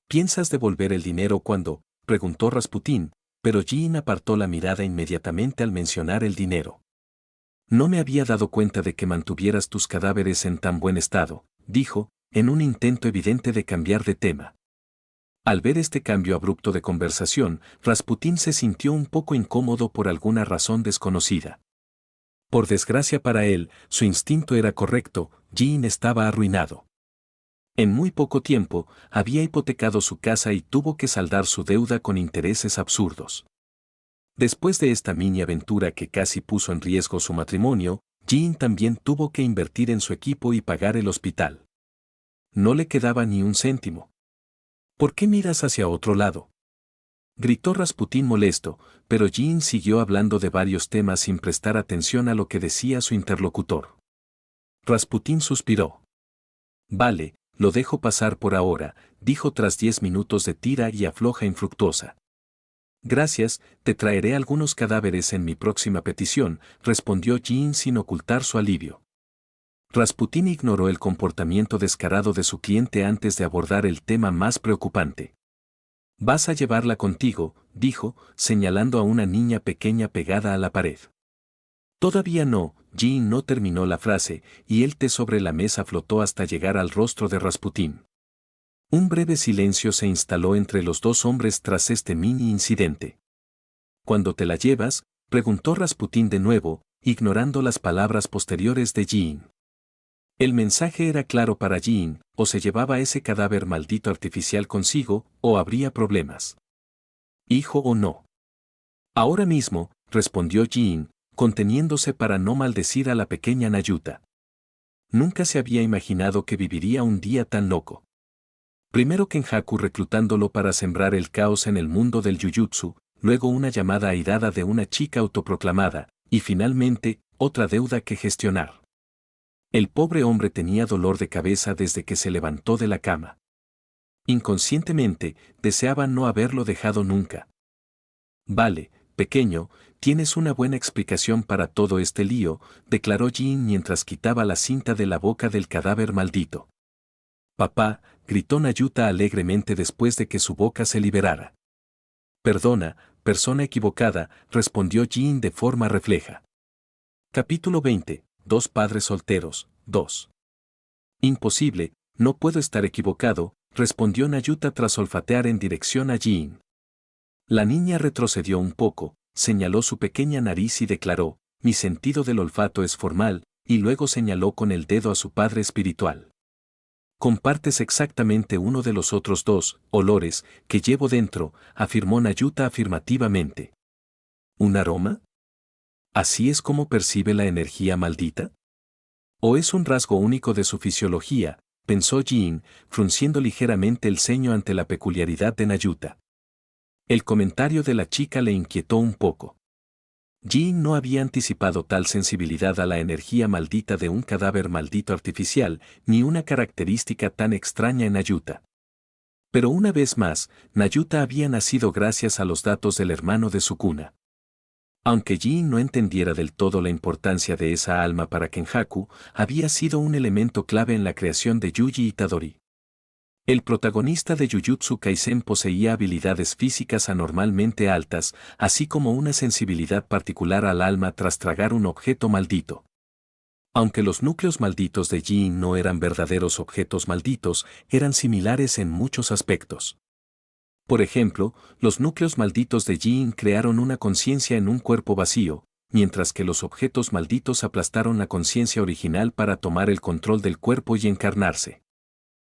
¿Piensas devolver el dinero cuando? Preguntó Rasputín, pero Jin apartó la mirada inmediatamente al mencionar el dinero. No me había dado cuenta de que mantuvieras tus cadáveres en tan buen estado, dijo, en un intento evidente de cambiar de tema. Al ver este cambio abrupto de conversación, Rasputín se sintió un poco incómodo por alguna razón desconocida. Por desgracia para él, su instinto era correcto: Jin estaba arruinado. En muy poco tiempo, había hipotecado su casa y tuvo que saldar su deuda con intereses absurdos. Después de esta mini aventura que casi puso en riesgo su matrimonio, Jin también tuvo que invertir en su equipo y pagar el hospital. No le quedaba ni un céntimo. ¿Por qué miras hacia otro lado?, gritó Rasputín molesto, pero Jin siguió hablando de varios temas sin prestar atención a lo que decía su interlocutor. Rasputín suspiró. Vale, lo dejo pasar por ahora, dijo tras 10 minutos de tira y afloja infructuosa. Gracias, te traeré algunos cadáveres en mi próxima petición, respondió Jin sin ocultar su alivio. Rasputín ignoró el comportamiento descarado de su cliente antes de abordar el tema más preocupante. Vas a llevarla contigo, dijo, señalando a una niña pequeña pegada a la pared. Todavía no, Jin no terminó la frase, y el té sobre la mesa flotó hasta llegar al rostro de Rasputín. Un breve silencio se instaló entre los dos hombres tras este mini incidente. ¿Cuándo te la llevas?, preguntó Rasputín de nuevo, ignorando las palabras posteriores de Jin. El mensaje era claro para Jin: o se llevaba ese cadáver maldito artificial consigo, o habría problemas. ¿Hijo o no? Ahora mismo, respondió Jin, conteniéndose para no maldecir a la pequeña Nayuta. Nunca se había imaginado que viviría un día tan loco. Primero Kenjaku reclutándolo para sembrar el caos en el mundo del Jujutsu, luego una llamada airada de una chica autoproclamada, y finalmente, otra deuda que gestionar. El pobre hombre tenía dolor de cabeza desde que se levantó de la cama. Inconscientemente, deseaba no haberlo dejado nunca. Vale, pequeño, tienes una buena explicación para todo este lío, declaró Jin mientras quitaba la cinta de la boca del cadáver maldito. Papá, gritó Nayuta alegremente después de que su boca se liberara. Perdona, persona equivocada, respondió Jin de forma refleja. Capítulo 20. Dos padres solteros. 2. Imposible, no puedo estar equivocado, respondió Nayuta tras olfatear en dirección a Jin. La niña retrocedió un poco, señaló su pequeña nariz y declaró, mi sentido del olfato es formal, y luego señaló con el dedo a su padre espiritual. Compartes exactamente uno de los otros dos olores que llevo dentro, afirmó Nayuta afirmativamente. ¿Un aroma? ¿Así es como percibe la energía maldita? ¿O es un rasgo único de su fisiología?, pensó Jin, frunciendo ligeramente el ceño ante la peculiaridad de Nayuta. El comentario de la chica le inquietó un poco. Jin no había anticipado tal sensibilidad a la energía maldita de un cadáver maldito artificial, ni una característica tan extraña en Nayuta. Pero una vez más, Nayuta había nacido gracias a los datos del hermano de su cuna. Aunque Jin no entendiera del todo la importancia de esa alma para Kenjaku, había sido un elemento clave en la creación de Yuji Itadori. El protagonista de Jujutsu Kaisen poseía habilidades físicas anormalmente altas, así como una sensibilidad particular al alma tras tragar un objeto maldito. Aunque los núcleos malditos de Jin no eran verdaderos objetos malditos, eran similares en muchos aspectos. Por ejemplo, los núcleos malditos de Jin crearon una conciencia en un cuerpo vacío, mientras que los objetos malditos aplastaron la conciencia original para tomar el control del cuerpo y encarnarse.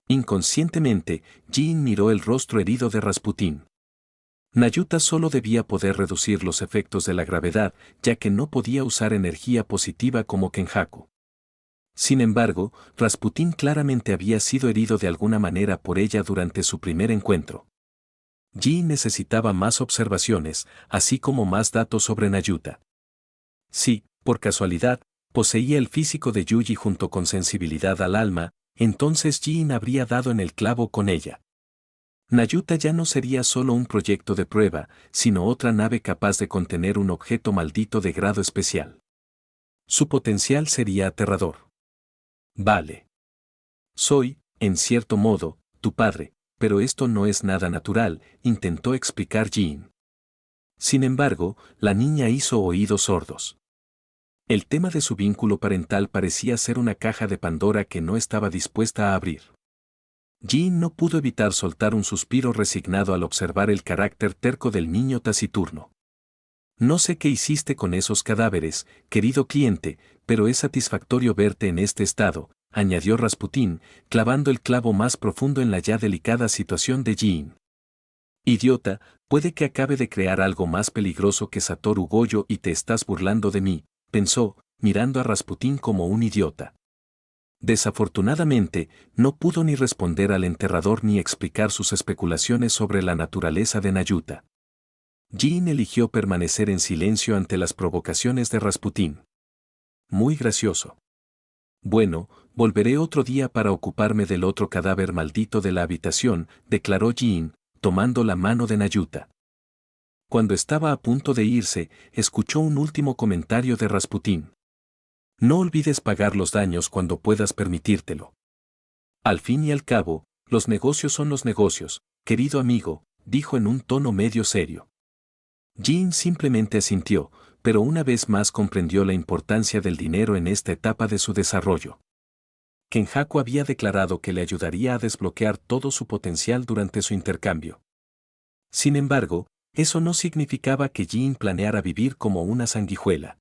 Inconscientemente, Jin miró el rostro herido de Rasputín. Nayuta solo debía poder reducir los efectos de la gravedad, ya que no podía usar energía positiva como Kenjaku. Sin embargo, Rasputín claramente había sido herido de alguna manera por ella durante su primer encuentro. Jin necesitaba más observaciones, así como más datos sobre Nayuta. Si, por casualidad, poseía el físico de Yuji junto con sensibilidad al alma, entonces Jin habría dado en el clavo con ella. Nayuta ya no sería solo un proyecto de prueba, sino otra nave capaz de contener un objeto maldito de grado especial. Su potencial sería aterrador. Vale. Soy, en cierto modo, tu padre, pero esto no es nada natural, intentó explicar Jin. Sin embargo, la niña hizo oídos sordos. El tema de su vínculo parental parecía ser una caja de Pandora que no estaba dispuesta a abrir. Jin no pudo evitar soltar un suspiro resignado al observar el carácter terco del niño taciturno. No sé qué hiciste con esos cadáveres, querido cliente, pero es satisfactorio verte en este estado, añadió Rasputín, clavando el clavo más profundo en la ya delicada situación de Jin. Idiota, puede que acabe de crear algo más peligroso que Satoru Gojo y te estás burlando de mí, pensó, mirando a Rasputín como un idiota. Desafortunadamente, no pudo ni responder al enterrador ni explicar sus especulaciones sobre la naturaleza de Nayuta. Jin eligió permanecer en silencio ante las provocaciones de Rasputín. Muy gracioso. Bueno, volveré otro día para ocuparme del otro cadáver maldito de la habitación, declaró Jin, tomando la mano de Nayuta. Cuando estaba a punto de irse, escuchó un último comentario de Rasputín. No olvides pagar los daños cuando puedas permitírtelo. Al fin y al cabo, los negocios son los negocios, querido amigo, dijo en un tono medio serio. Jin simplemente asintió, pero una vez más comprendió la importancia del dinero en esta etapa de su desarrollo. Kenjaku había declarado que le ayudaría a desbloquear todo su potencial durante su intercambio. Sin embargo, eso no significaba que Jin planeara vivir como una sanguijuela.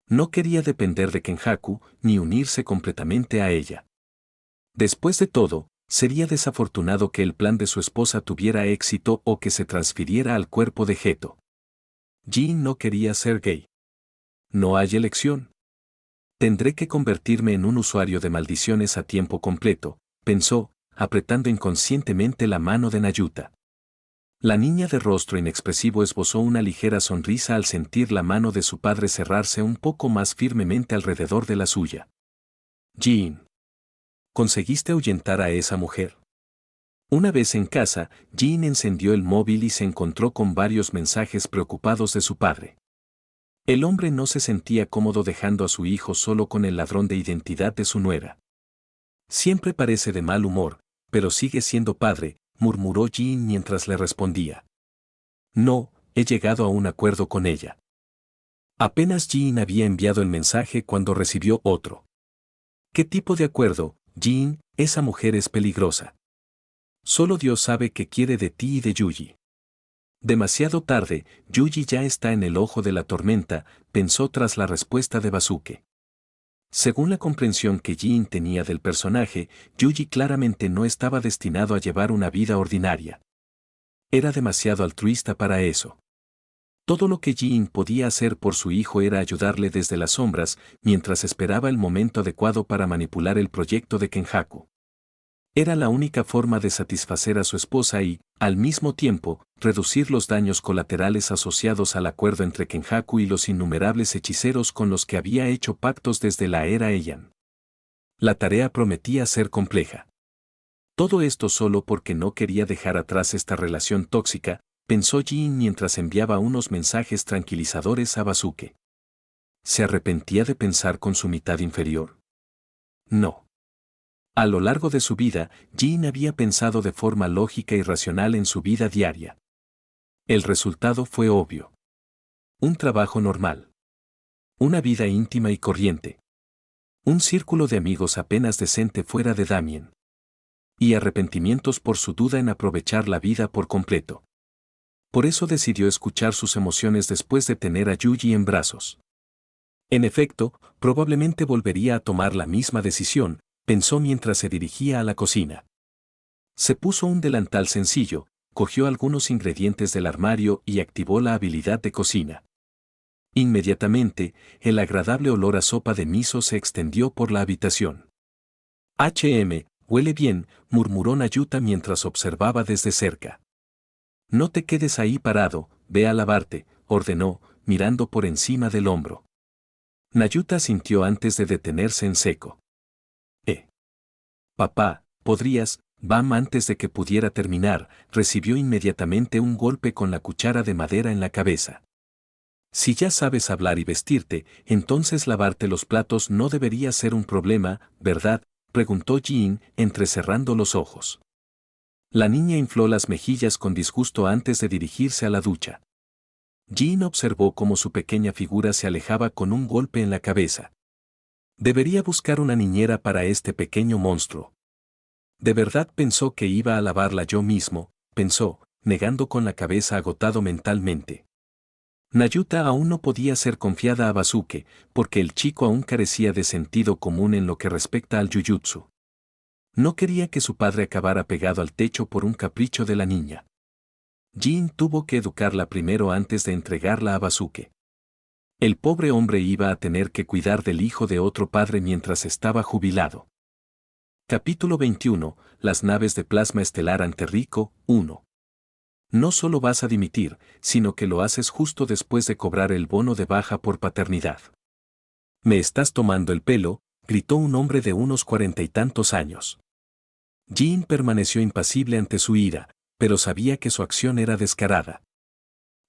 No quería depender de Kenjaku ni unirse completamente a ella. Después de todo, sería desafortunado que el plan de su esposa tuviera éxito o que se transfiriera al cuerpo de Geto. Jin no quería ser gay. No hay elección. Tendré que convertirme en un usuario de maldiciones a tiempo completo, pensó, apretando inconscientemente la mano de Nayuta. La niña de rostro inexpresivo esbozó una ligera sonrisa al sentir la mano de su padre cerrarse un poco más firmemente alrededor de la suya. Jin. ¿Conseguiste ahuyentar a esa mujer? Una vez en casa, Jin encendió el móvil y se encontró con varios mensajes preocupados de su padre. El hombre no se sentía cómodo dejando a su hijo solo con el ladrón de identidad de su nuera. Siempre parece de mal humor, pero sigue siendo padre, murmuró Jin mientras le respondía. No, he llegado a un acuerdo con ella. Apenas Jin había enviado el mensaje cuando recibió otro. ¿Qué tipo de acuerdo, Jin? Esa mujer es peligrosa. Solo Dios sabe qué quiere de ti y de Yuji. Demasiado tarde, Yuji ya está en el ojo de la tormenta, pensó tras la respuesta de Basuke. Según la comprensión que Jin tenía del personaje, Yuji claramente no estaba destinado a llevar una vida ordinaria. Era demasiado altruista para eso. Todo lo que Jin podía hacer por su hijo era ayudarle desde las sombras, mientras esperaba el momento adecuado para manipular el proyecto de Kenjaku. Era la única forma de satisfacer a su esposa y, al mismo tiempo, reducir los daños colaterales asociados al acuerdo entre Kenjaku y los innumerables hechiceros con los que había hecho pactos desde la era Heian. La tarea prometía ser compleja. Todo esto solo porque no quería dejar atrás esta relación tóxica, pensó Jin mientras enviaba unos mensajes tranquilizadores a Basuke. ¿Se arrepentía de pensar con su mitad inferior? No. A lo largo de su vida, Jin había pensado de forma lógica y racional en su vida diaria. El resultado fue obvio. Un trabajo normal. Una vida íntima y corriente. Un círculo de amigos apenas decente fuera de Damien. Y arrepentimientos por su duda en aprovechar la vida por completo. Por eso decidió escuchar sus emociones después de tener a Yuji en brazos. En efecto, probablemente volvería a tomar la misma decisión, pensó mientras se dirigía a la cocina. Se puso un delantal sencillo, cogió algunos ingredientes del armario y activó la habilidad de cocina. Inmediatamente, el agradable olor a sopa de miso se extendió por la habitación. Huele bien, murmuró Nayuta mientras observaba desde cerca. No te quedes ahí parado, ve a lavarte, ordenó, mirando por encima del hombro. Nayuta sintió antes de detenerse en seco. Papá, ¿podrías? Bam antes de que pudiera terminar, recibió inmediatamente un golpe con la cuchara de madera en la cabeza. Si ya sabes hablar y vestirte, entonces lavarte los platos no debería ser un problema, ¿verdad? Preguntó Jin, entrecerrando los ojos. La niña infló las mejillas con disgusto antes de dirigirse a la ducha. Jin observó cómo su pequeña figura se alejaba con un golpe en la cabeza. Debería buscar una niñera para este pequeño monstruo. De verdad pensó que iba a lavarla yo mismo, pensó, negando con la cabeza agotado mentalmente. Nayuta aún no podía ser confiada a Basuke, porque el chico aún carecía de sentido común en lo que respecta al Jujutsu. No quería que su padre acabara pegado al techo por un capricho de la niña. Jin tuvo que educarla primero antes de entregarla a Basuke. El pobre hombre iba a tener que cuidar del hijo de otro padre mientras estaba jubilado. Capítulo 21, Las naves de plasma estelar ante Rico, 1. No solo vas a dimitir, sino que lo haces justo después de cobrar el bono de baja por paternidad. ¿Me estás tomando el pelo?, gritó un hombre de unos 40 y tantos años. Jin permaneció impasible ante su ira, pero sabía que su acción era descarada.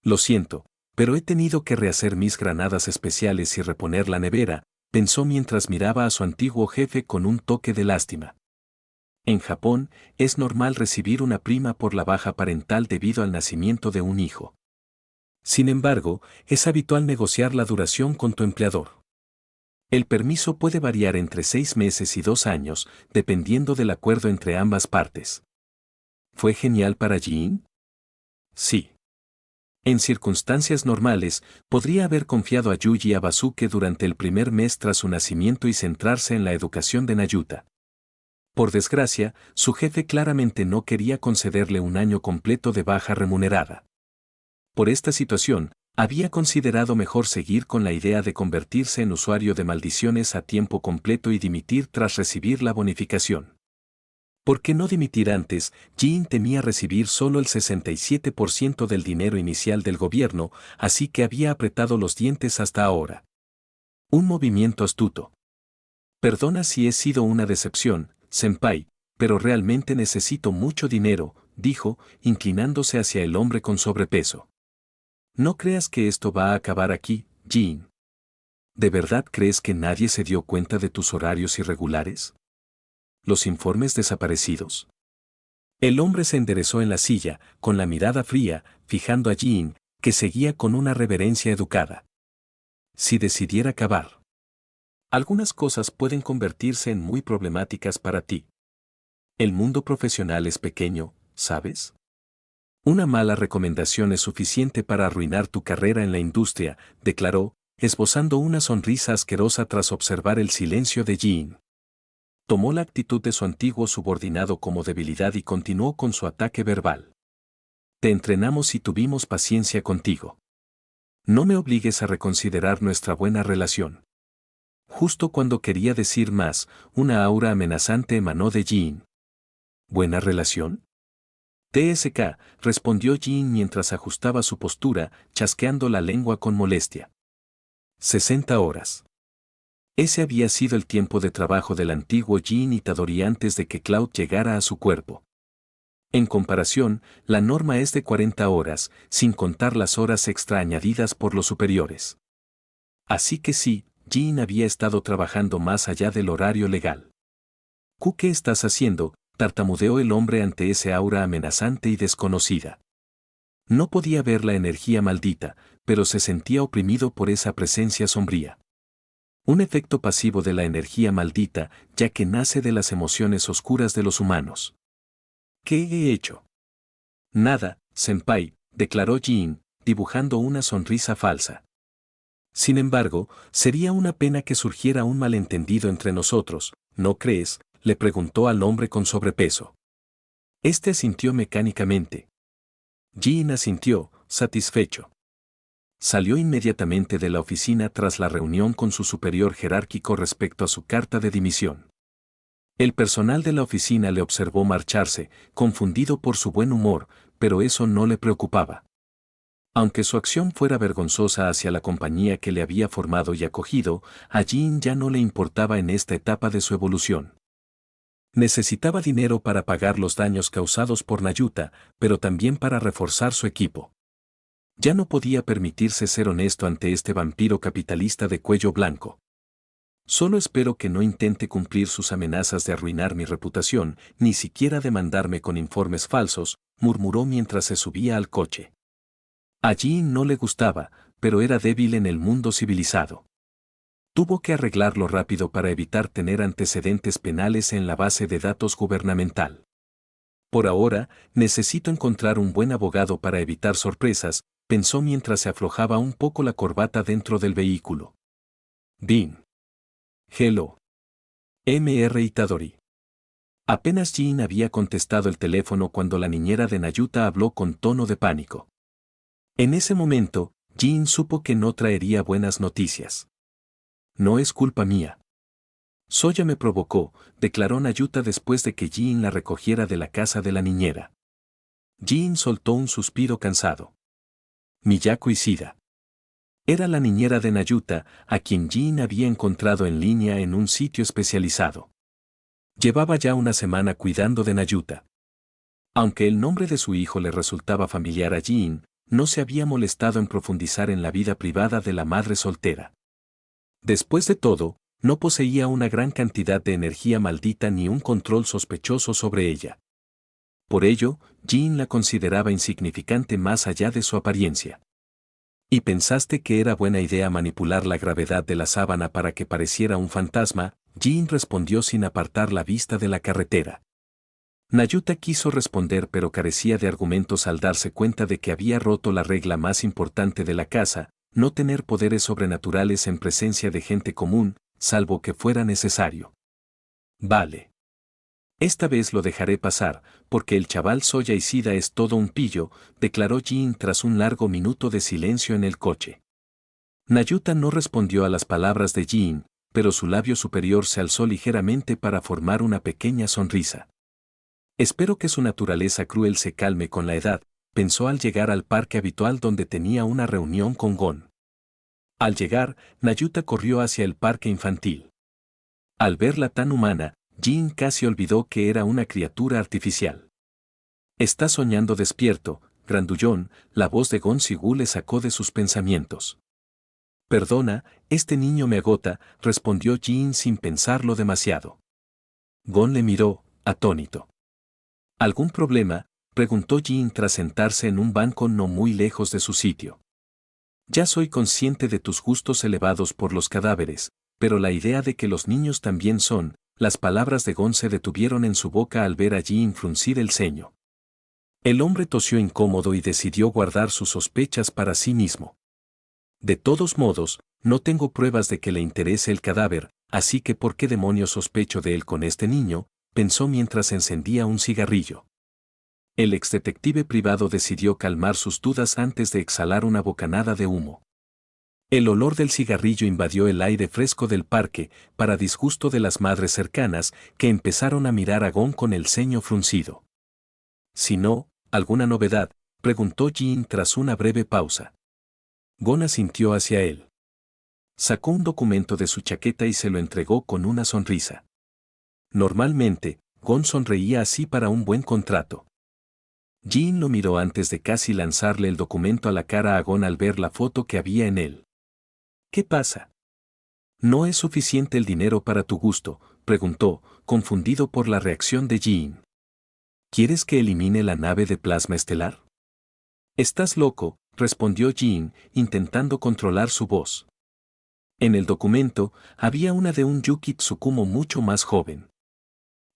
Lo siento, pero he tenido que rehacer mis granadas especiales y reponer la nevera, pensó mientras miraba a su antiguo jefe con un toque de lástima. En Japón, es normal recibir una prima por la baja parental debido al nacimiento de un hijo. Sin embargo, es habitual negociar la duración con tu empleador. El permiso puede variar entre 6 meses y 2 años, dependiendo del acuerdo entre ambas partes. ¿Fue genial para Jin? Sí. En circunstancias normales, podría haber confiado a Yuji a Basuke durante el primer mes tras su nacimiento y centrarse en la educación de Nayuta. Por desgracia, su jefe claramente no quería concederle un año completo de baja remunerada. Por esta situación, había considerado mejor seguir con la idea de convertirse en usuario de maldiciones a tiempo completo y dimitir tras recibir la bonificación. ¿Por qué no dimitir antes? Jin temía recibir solo el 67% del dinero inicial del gobierno, así que había apretado los dientes hasta ahora. Un movimiento astuto. Perdona si he sido una decepción, senpai, pero realmente necesito mucho dinero, dijo, inclinándose hacia el hombre con sobrepeso. No creas que esto va a acabar aquí, Jin. ¿De verdad crees que nadie se dio cuenta de tus horarios irregulares? ¿Los informes desaparecidos? El hombre se enderezó en la silla, con la mirada fría, fijando a Jin, que seguía con una reverencia educada. Si decidiera acabar. Algunas cosas pueden convertirse en muy problemáticas para ti. El mundo profesional es pequeño, ¿sabes? Una mala recomendación es suficiente para arruinar tu carrera en la industria, declaró, esbozando una sonrisa asquerosa tras observar el silencio de Jean. Tomó la actitud de su antiguo subordinado como debilidad y continuó con su ataque verbal. Te entrenamos y tuvimos paciencia contigo. No me obligues a reconsiderar nuestra buena relación. Justo cuando quería decir más, una aura amenazante emanó de Jean. ¿Buena relación? TSK, respondió Jean mientras ajustaba su postura, chasqueando la lengua con molestia. 60 horas. Ese había sido el tiempo de trabajo del antiguo Jean Itadori antes de que Cloud llegara a su cuerpo. En comparación, la norma es de 40 horas, sin contar las horas extra añadidas por los superiores. Así que sí, Jean había estado trabajando más allá del horario legal. ¿Qué estás haciendo?, tartamudeó el hombre ante ese aura amenazante y desconocida. No podía ver la energía maldita, pero se sentía oprimido por esa presencia sombría. Un efecto pasivo de la energía maldita, ya que nace de las emociones oscuras de los humanos. ¿Qué he hecho? Nada, senpai, declaró Jean, dibujando una sonrisa falsa. Sin embargo, sería una pena que surgiera un malentendido entre nosotros, ¿no crees?, le preguntó al hombre con sobrepeso. Este asintió mecánicamente. Jean asintió, satisfecho. Salió inmediatamente de la oficina tras la reunión con su superior jerárquico respecto a su carta de dimisión. El personal de la oficina le observó marcharse, confundido por su buen humor, pero eso no le preocupaba. Aunque su acción fuera vergonzosa hacia la compañía que le había formado y acogido, a Jean ya no le importaba en esta etapa de su evolución. Necesitaba dinero para pagar los daños causados por Nayuta, pero también para reforzar su equipo. Ya no podía permitirse ser honesto ante este vampiro capitalista de cuello blanco. Solo espero que no intente cumplir sus amenazas de arruinar mi reputación, ni siquiera demandarme con informes falsos, murmuró mientras se subía al coche. A Jean no le gustaba, pero era débil en el mundo civilizado. Tuvo que arreglarlo rápido para evitar tener antecedentes penales en la base de datos gubernamental. Por ahora, necesito encontrar un buen abogado para evitar sorpresas, pensó mientras se aflojaba un poco la corbata dentro del vehículo. Bin. Hello. Mr. Itadori. Apenas Jean había contestado el teléfono cuando la niñera de Nayuta habló con tono de pánico. En ese momento, Jean supo que no traería buenas noticias. No es culpa mía. Soya me provocó, declaró Nayuta después de que Jean la recogiera de la casa de la niñera. Jean soltó un suspiro cansado. Miyako Ishida. Era la niñera de Nayuta, a quien Jean había encontrado en línea en un sitio especializado. Llevaba ya una semana cuidando de Nayuta. Aunque el nombre de su hijo le resultaba familiar a Jean, no se había molestado en profundizar en la vida privada de la madre soltera. Después de todo, no poseía una gran cantidad de energía maldita ni un control sospechoso sobre ella. Por ello, Jean la consideraba insignificante más allá de su apariencia. ¿Y pensaste que era buena idea manipular la gravedad de la sábana para que pareciera un fantasma? Jean respondió sin apartar la vista de la carretera. Nayuta quiso responder pero carecía de argumentos al darse cuenta de que había roto la regla más importante de la casa, no tener poderes sobrenaturales en presencia de gente común, salvo que fuera necesario. Vale. Esta vez lo dejaré pasar, porque el chaval Soya Ishida es todo un pillo, declaró Jean tras un largo minuto de silencio en el coche. Nayuta no respondió a las palabras de Jean, pero su labio superior se alzó ligeramente para formar una pequeña sonrisa. Espero que su naturaleza cruel se calme con la edad, pensó al llegar al parque habitual donde tenía una reunión con Gon. Al llegar, Nayuta corrió hacia el parque infantil. Al verla tan humana, Jean casi olvidó que era una criatura artificial. Está soñando despierto, grandullón, la voz de Gon Sigu le sacó de sus pensamientos. Perdona, este niño me agota, respondió Jean sin pensarlo demasiado. Gon le miró, atónito. ¿Algún problema?, preguntó Jean tras sentarse en un banco no muy lejos de su sitio. Ya soy consciente de tus gustos elevados por los cadáveres, pero la idea de que los niños también son, las palabras de Gon se detuvieron en su boca al ver a Jin fruncir el ceño. El hombre tosió incómodo y decidió guardar sus sospechas para sí mismo. De todos modos, no tengo pruebas de que le interese el cadáver, así que ¿por qué demonios sospecho de él con este niño?, pensó mientras encendía un cigarrillo. El exdetective privado decidió calmar sus dudas antes de exhalar una bocanada de humo. El olor del cigarrillo invadió el aire fresco del parque, para disgusto de las madres cercanas, que empezaron a mirar a Gon con el ceño fruncido. Si no, ¿alguna novedad?, preguntó Jin tras una breve pausa. Gon asintió hacia él. Sacó un documento de su chaqueta y se lo entregó con una sonrisa. Normalmente, Gon sonreía así para un buen contrato. Jin lo miró antes de casi lanzarle el documento a la cara a Gon al ver la foto que había en él. ¿Qué pasa? ¿No es suficiente el dinero para tu gusto?, preguntó, confundido por la reacción de Jin. ¿Quieres que elimine la nave de plasma estelar? Estás loco, respondió Jin, intentando controlar su voz. En el documento, había una de un Yuki Tsukumo mucho más joven.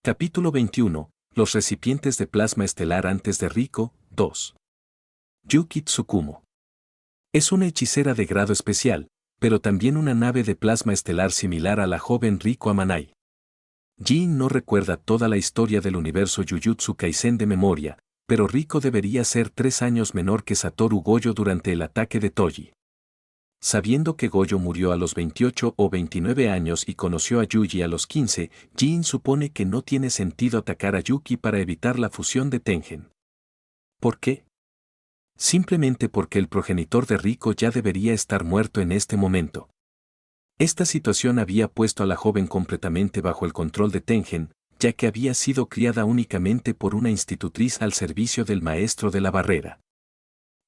Capítulo 21. Los recipientes de plasma estelar antes de Riko, 2. Yuki Tsukumo. Es una hechicera de grado especial, pero también una nave de plasma estelar similar a la joven Riko Amanai. Jin no recuerda toda la historia del universo Jujutsu Kaisen de memoria, pero Riko debería ser 3 años menor que Satoru Gojo durante el ataque de Toji. Sabiendo que Gojo murió a los 28 o 29 años y conoció a Yuji a los 15, Jin supone que no tiene sentido atacar a Yuki para evitar la fusión de Tengen. ¿Por qué? Simplemente porque el progenitor de Riko ya debería estar muerto en este momento. Esta situación había puesto a la joven completamente bajo el control de Tengen, ya que había sido criada únicamente por una institutriz al servicio del maestro de la barrera.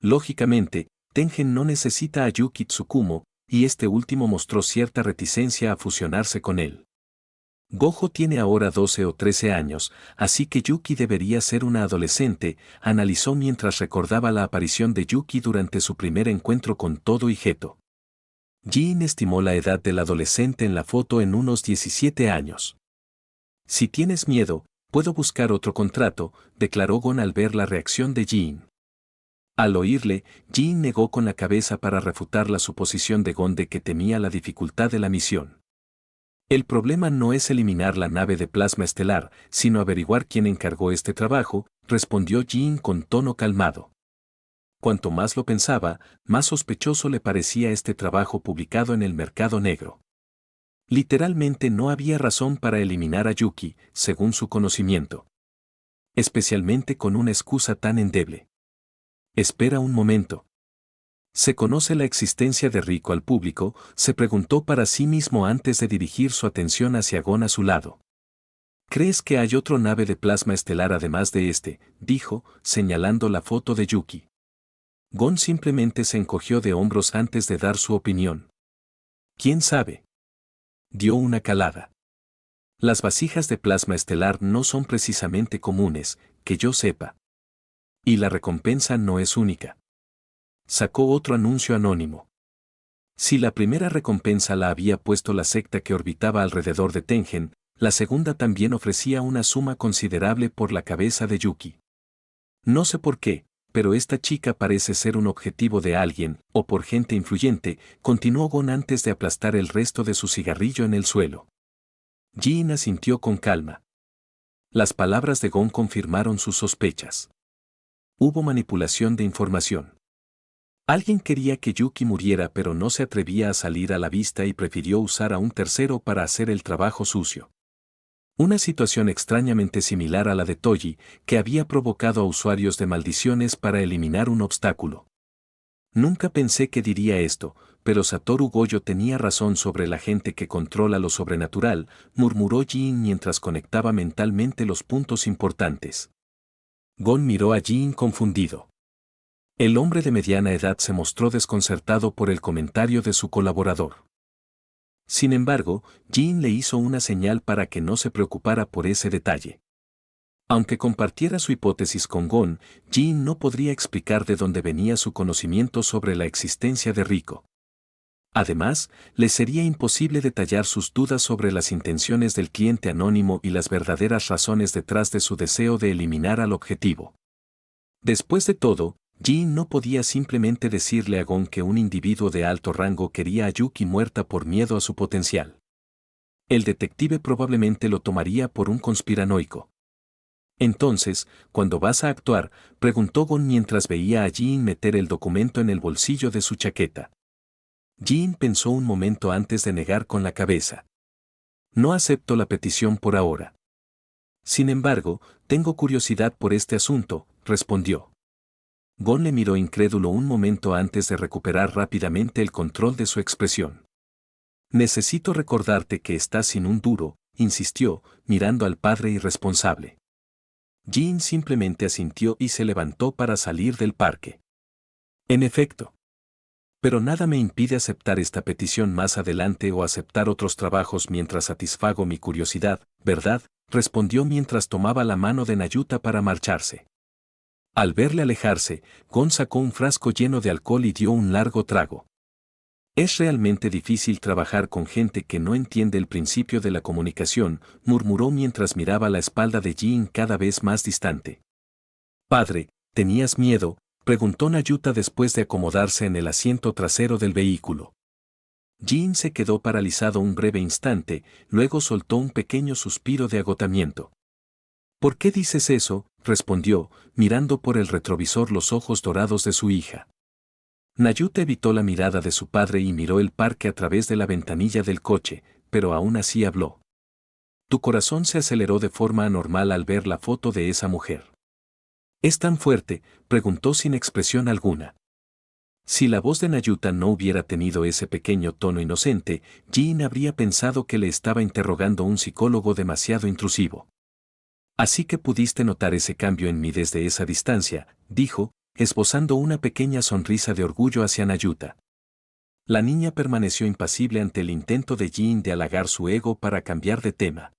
Lógicamente, Tengen no necesita a Yuki Tsukumo, y este último mostró cierta reticencia a fusionarse con él. Gojo tiene ahora 12 o 13 años, así que Yuki debería ser una adolescente, analizó mientras recordaba la aparición de Yuki durante su primer encuentro con Todo y Geto. Jin estimó la edad del adolescente en la foto en unos 17 años. Si tienes miedo, puedo buscar otro contrato, declaró Gon al ver la reacción de Jin. Al oírle, Jin negó con la cabeza para refutar la suposición de Gon de que temía la dificultad de la misión. El problema no es eliminar la nave de plasma estelar, sino averiguar quién encargó este trabajo, respondió Jin con tono calmado. Cuanto más lo pensaba, más sospechoso le parecía este trabajo publicado en el mercado negro. Literalmente no había razón para eliminar a Yuki, según su conocimiento. Especialmente con una excusa tan endeble. Espera un momento. ¿Se conoce la existencia de Riko al público?, se preguntó para sí mismo antes de dirigir su atención hacia Gon a su lado. ¿Crees que hay otra nave de plasma estelar además de este?, dijo, señalando la foto de Yuki. Gon simplemente se encogió de hombros antes de dar su opinión. ¿Quién sabe? Dio una calada. Las vasijas de plasma estelar no son precisamente comunes, que yo sepa. Y la recompensa no es única. Sacó otro anuncio anónimo. Si la primera recompensa la había puesto la secta que orbitaba alrededor de Tengen, la segunda también ofrecía una suma considerable por la cabeza de Yuki. No sé por qué, pero esta chica parece ser un objetivo de alguien, o por gente influyente, continuó Gon antes de aplastar el resto de su cigarrillo en el suelo. Jin asintió con calma. Las palabras de Gon confirmaron sus sospechas. Hubo manipulación de información. Alguien quería que Yuki muriera pero no se atrevía a salir a la vista y prefirió usar a un tercero para hacer el trabajo sucio. Una situación extrañamente similar a la de Toji, que había provocado a usuarios de maldiciones para eliminar un obstáculo. Nunca pensé que diría esto, pero Satoru Gojo tenía razón sobre la gente que controla lo sobrenatural, murmuró Jin mientras conectaba mentalmente los puntos importantes. Gon miró a Jin confundido. El hombre de mediana edad se mostró desconcertado por el comentario de su colaborador. Sin embargo, Jin le hizo una señal para que no se preocupara por ese detalle. Aunque compartiera su hipótesis con Gon, Jin no podría explicar de dónde venía su conocimiento sobre la existencia de Rico. Además, le sería imposible detallar sus dudas sobre las intenciones del cliente anónimo y las verdaderas razones detrás de su deseo de eliminar al objetivo. Después de todo, Jin no podía simplemente decirle a Gon que un individuo de alto rango quería a Yuki muerta por miedo a su potencial. El detective probablemente lo tomaría por un conspiranoico. Entonces, cuando vas a actuar, preguntó Gon mientras veía a Jin meter el documento en el bolsillo de su chaqueta. Jin pensó un momento antes de negar con la cabeza. No acepto la petición por ahora. Sin embargo, tengo curiosidad por este asunto, respondió. Gon le miró incrédulo un momento antes de recuperar rápidamente el control de su expresión. Necesito recordarte que estás sin un duro, insistió, mirando al padre irresponsable. Jin simplemente asintió y se levantó para salir del parque. En efecto. Pero nada me impide aceptar esta petición más adelante o aceptar otros trabajos mientras satisfago mi curiosidad, ¿verdad?, respondió mientras tomaba la mano de Nayuta para marcharse. Al verle alejarse, Gon sacó un frasco lleno de alcohol y dio un largo trago. Es realmente difícil trabajar con gente que no entiende el principio de la comunicación, murmuró mientras miraba la espalda de Jin cada vez más distante. Padre, ¿tenías miedo?, preguntó Nayuta después de acomodarse en el asiento trasero del vehículo. Jin se quedó paralizado un breve instante, luego soltó un pequeño suspiro de agotamiento. ¿Por qué dices eso?, respondió, mirando por el retrovisor los ojos dorados de su hija. Nayuta evitó la mirada de su padre y miró el parque a través de la ventanilla del coche, pero aún así habló. Tu corazón se aceleró de forma anormal al ver la foto de esa mujer. ¿Es tan fuerte?, preguntó sin expresión alguna. Si la voz de Nayuta no hubiera tenido ese pequeño tono inocente, Jin habría pensado que le estaba interrogando un psicólogo demasiado intrusivo. Así que pudiste notar ese cambio en mí desde esa distancia, dijo, esbozando una pequeña sonrisa de orgullo hacia Nayuta. La niña permaneció impasible ante el intento de Jin de halagar su ego para cambiar de tema.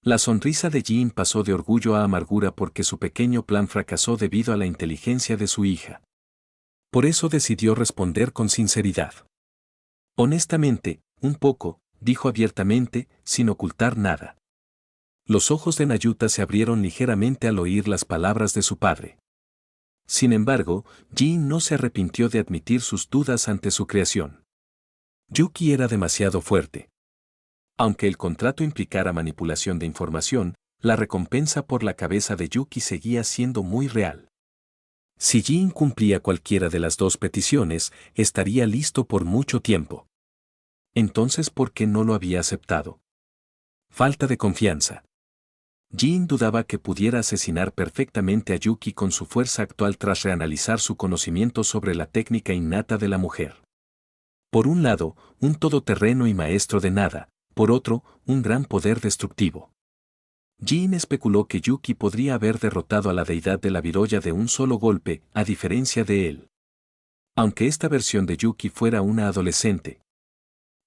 La sonrisa de Jin pasó de orgullo a amargura porque su pequeño plan fracasó debido a la inteligencia de su hija. Por eso decidió responder con sinceridad. Honestamente, un poco, dijo abiertamente, sin ocultar nada. Los ojos de Nayuta se abrieron ligeramente al oír las palabras de su padre. Sin embargo, Jin no se arrepintió de admitir sus dudas ante su creación. Yuki era demasiado fuerte. Aunque el contrato implicara manipulación de información, la recompensa por la cabeza de Yuki seguía siendo muy real. Si Jin cumplía cualquiera de las dos peticiones, estaría listo por mucho tiempo. Entonces, ¿por qué no lo había aceptado? Falta de confianza. Jin dudaba que pudiera asesinar perfectamente a Yuki con su fuerza actual tras reanalizar su conocimiento sobre la técnica innata de la mujer. Por un lado, un todoterreno y maestro de nada, por otro, un gran poder destructivo. Jin especuló que Yuki podría haber derrotado a la deidad de la virolla de un solo golpe, a diferencia de él. Aunque esta versión de Yuki fuera una adolescente.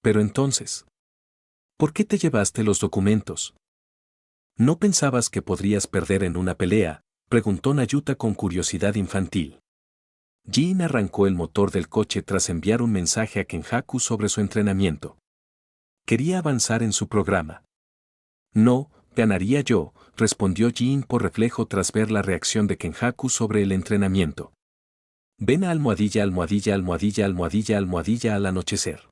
Pero entonces, ¿por qué te llevaste los documentos? ¿No pensabas que podrías perder en una pelea?, preguntó Nayuta con curiosidad infantil. Jin arrancó el motor del coche tras enviar un mensaje a Kenjaku sobre su entrenamiento. Quería avanzar en su programa. No, ganaría yo, respondió Jin por reflejo tras ver la reacción de Kenjaku sobre el entrenamiento. Ven a almohadilla almohadilla almohadilla almohadilla almohadilla al anochecer.